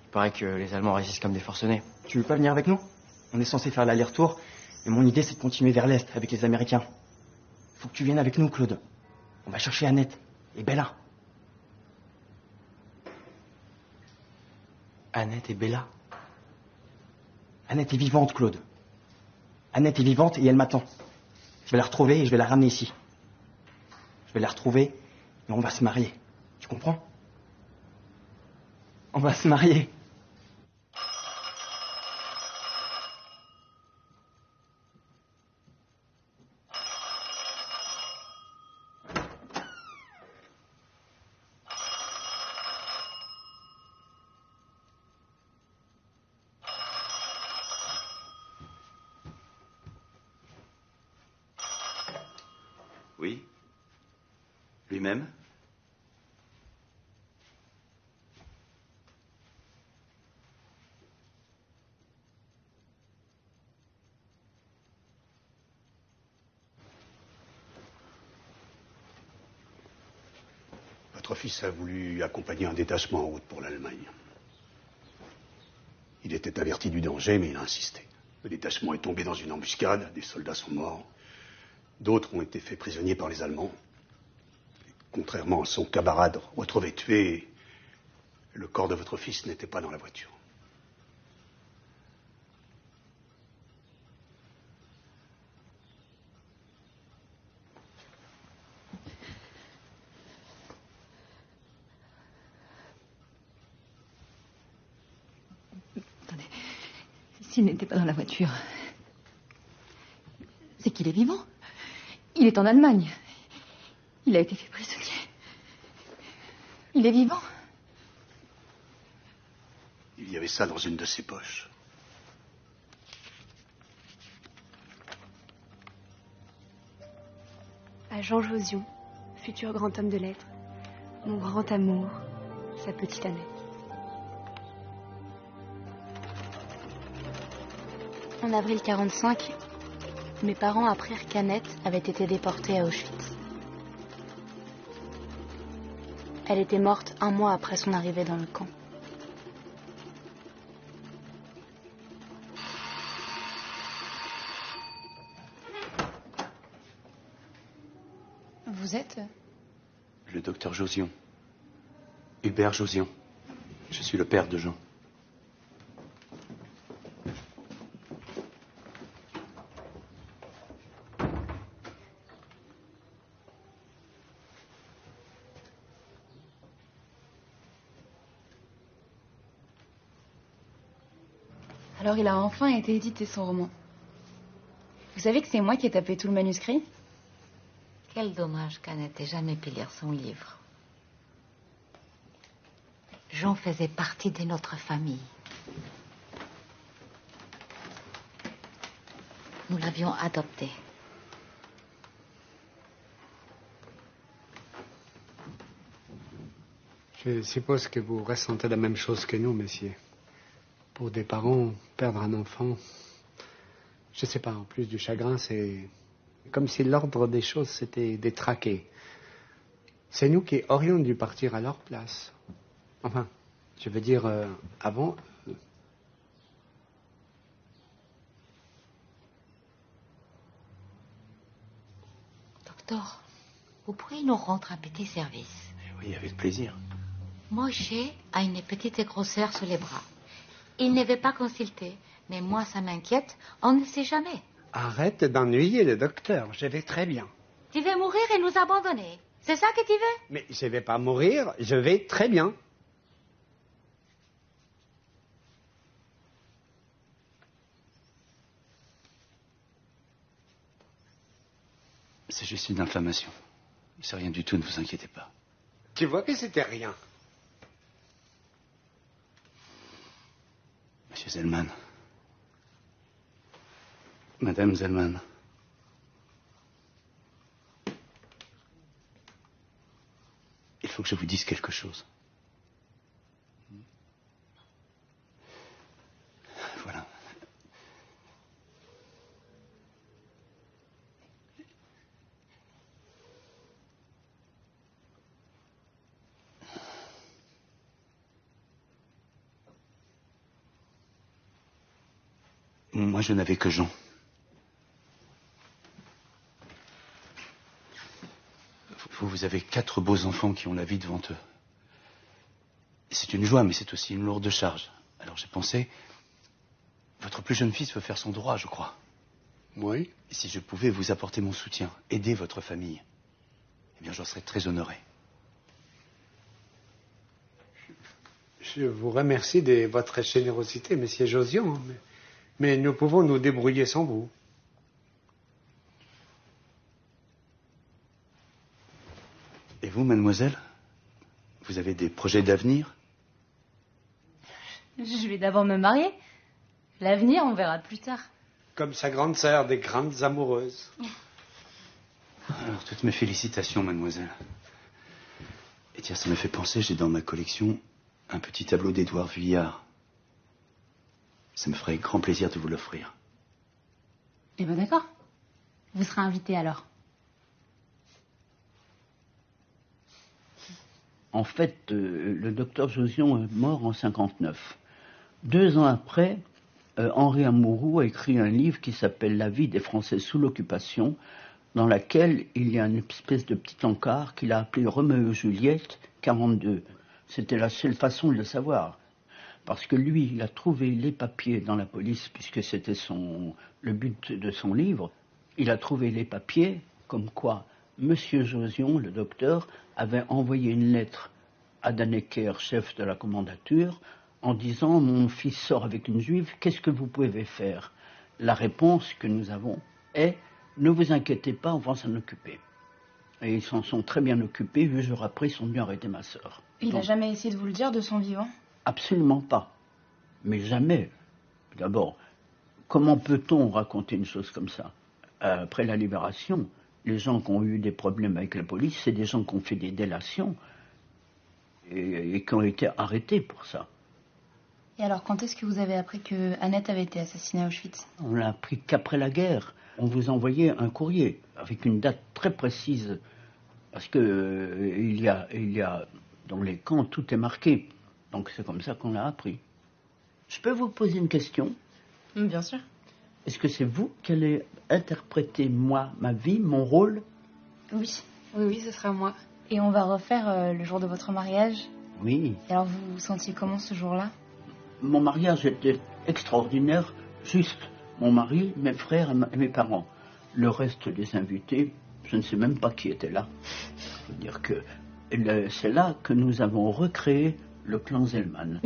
Il paraît que les Allemands résistent comme des forcenés. Tu veux pas venir avec nous? On est censé faire l'aller-retour. Et mon idée, c'est de continuer vers l'Est avec les Américains. Faut que tu viennes avec nous, Claude. On va chercher Annette et Bella. Annette et Bella? Annette est vivante, Claude. Annette est vivante et elle m'attend. Je vais la retrouver et je vais la ramener ici. Je vais la retrouver et on va se marier. Tu comprends? On va se marier. Oui. Lui-même. Votre fils a voulu accompagner un détachement en route pour l'Allemagne. Il était averti du danger, mais il a insisté. Le détachement est tombé dans une embuscade, des soldats sont morts. D'autres ont été faits prisonniers par les Allemands. Contrairement à son camarade retrouvé tué, le corps de votre fils n'était pas dans la voiture. Attendez, s'il n'était pas dans la voiture, c'est qu'il est vivant. Il est en Allemagne. Il a été fait prisonnier. Il est vivant. Il y avait ça dans une de ses poches. À Jean Josion, futur grand homme de lettres, mon grand amour, sa petite Annette. En avril 1945, mes parents apprirent qu'Annette avait été déportée à Auschwitz. Elle était morte 1 mois après son arrivée dans le camp. Vous êtes? Le docteur Josion. Hubert Josion. Je suis le père de Jean. Alors il a enfin été édité, son roman. Vous savez que c'est moi qui ai tapé tout le manuscrit? Quel dommage qu'Annette ait jamais pu lire son livre. Jean faisait partie de notre famille. Nous l'avions adopté. Je suppose que vous ressentez la même chose que nous, messieurs. Pour des parents, perdre un enfant, je sais pas, en plus du chagrin, c'est comme si l'ordre des choses s'était détraqué. C'est nous qui aurions dû partir à leur place. Enfin, je veux dire, avant... Docteur, vous pourriez nous rendre un petit service? Oui, avec plaisir. Moshe a une petite grosseur sur les bras. Il ne veut pas consulter, mais moi, ça m'inquiète. On ne sait jamais. Arrête d'ennuyer le docteur, je vais très bien. Tu veux mourir et nous abandonner? C'est ça que tu veux? Mais je vais pas mourir, je vais très bien. C'est juste une inflammation. C'est rien du tout, ne vous inquiétez pas. Tu vois que c'était rien. Monsieur Zellman. Madame Zellman. Il faut que je vous dise quelque chose. Voilà. Moi, je n'avais que Jean. Vous avez 4 beaux enfants qui ont la vie devant eux. C'est une joie, mais c'est aussi une lourde charge. Alors j'ai pensé, votre plus jeune fils veut faire son droit, je crois. Oui. Et si je pouvais vous apporter mon soutien, aider votre famille, eh bien j'en serais très honoré. Je vous remercie de votre générosité, monsieur Josian, mais nous pouvons nous débrouiller sans vous. Et vous, mademoiselle, vous avez des projets d'avenir? Je vais d'abord me marier. L'avenir, on verra plus tard. Comme sa grande sœur, des grandes amoureuses. Alors, toutes mes félicitations, mademoiselle. Et tiens, ça me fait penser, j'ai dans ma collection un petit tableau d'Édouard Vuillard. Ça me ferait grand plaisir de vous l'offrir. Eh ben d'accord. Vous serez invité alors. En fait, le docteur Josion est mort en 59. 2 ans après, Henri Amouroux a écrit un livre qui s'appelle « La vie des Français sous l'occupation », dans laquelle il y a une espèce de petit encart qu'il a appelé « Roméo et Juliette 42 ». C'était la seule façon de le savoir. Parce que lui, il a trouvé les papiers dans la police, puisque c'était le but de son livre. Il a trouvé les papiers comme quoi Monsieur Josion, le docteur, avait envoyé une lettre à Dannecker, chef de la commandature, en disant « Mon fils sort avec une juive, qu'est-ce que vous pouvez faire ?» La réponse que nous avons est « Ne vous inquiétez pas, on va s'en occuper. » Et ils s'en sont très bien occupés, 8 jours après, ils sont venus arrêter ma sœur. Il n'a jamais essayé de vous le dire de son vivant? Absolument pas. Mais jamais. D'abord, comment peut-on raconter une chose comme ça? Après la libération, les gens qui ont eu des problèmes avec la police, c'est des gens qui ont fait des délations et qui ont été arrêtés pour ça. Et alors, quand est-ce que vous avez appris que Annette avait été assassinée à Auschwitz? On l'a appris qu'après la guerre. On vous envoyait un courrier avec une date très précise. Parce que il y a dans les camps, tout est marqué. Donc c'est comme ça qu'on l'a appris. Je peux vous poser une question? Bien sûr. Est-ce que c'est vous qui allez interpréter, moi, ma vie, mon rôle? Oui, ce sera moi. Et on va refaire le jour de votre mariage? Oui. Et alors vous vous sentiez comment ce jour-là? Mon mariage était extraordinaire, juste mon mari, mes frères et mes parents. Le reste des invités, je ne sais même pas qui était là. Je veux dire que c'est là que nous avons recréé le clan Zellman.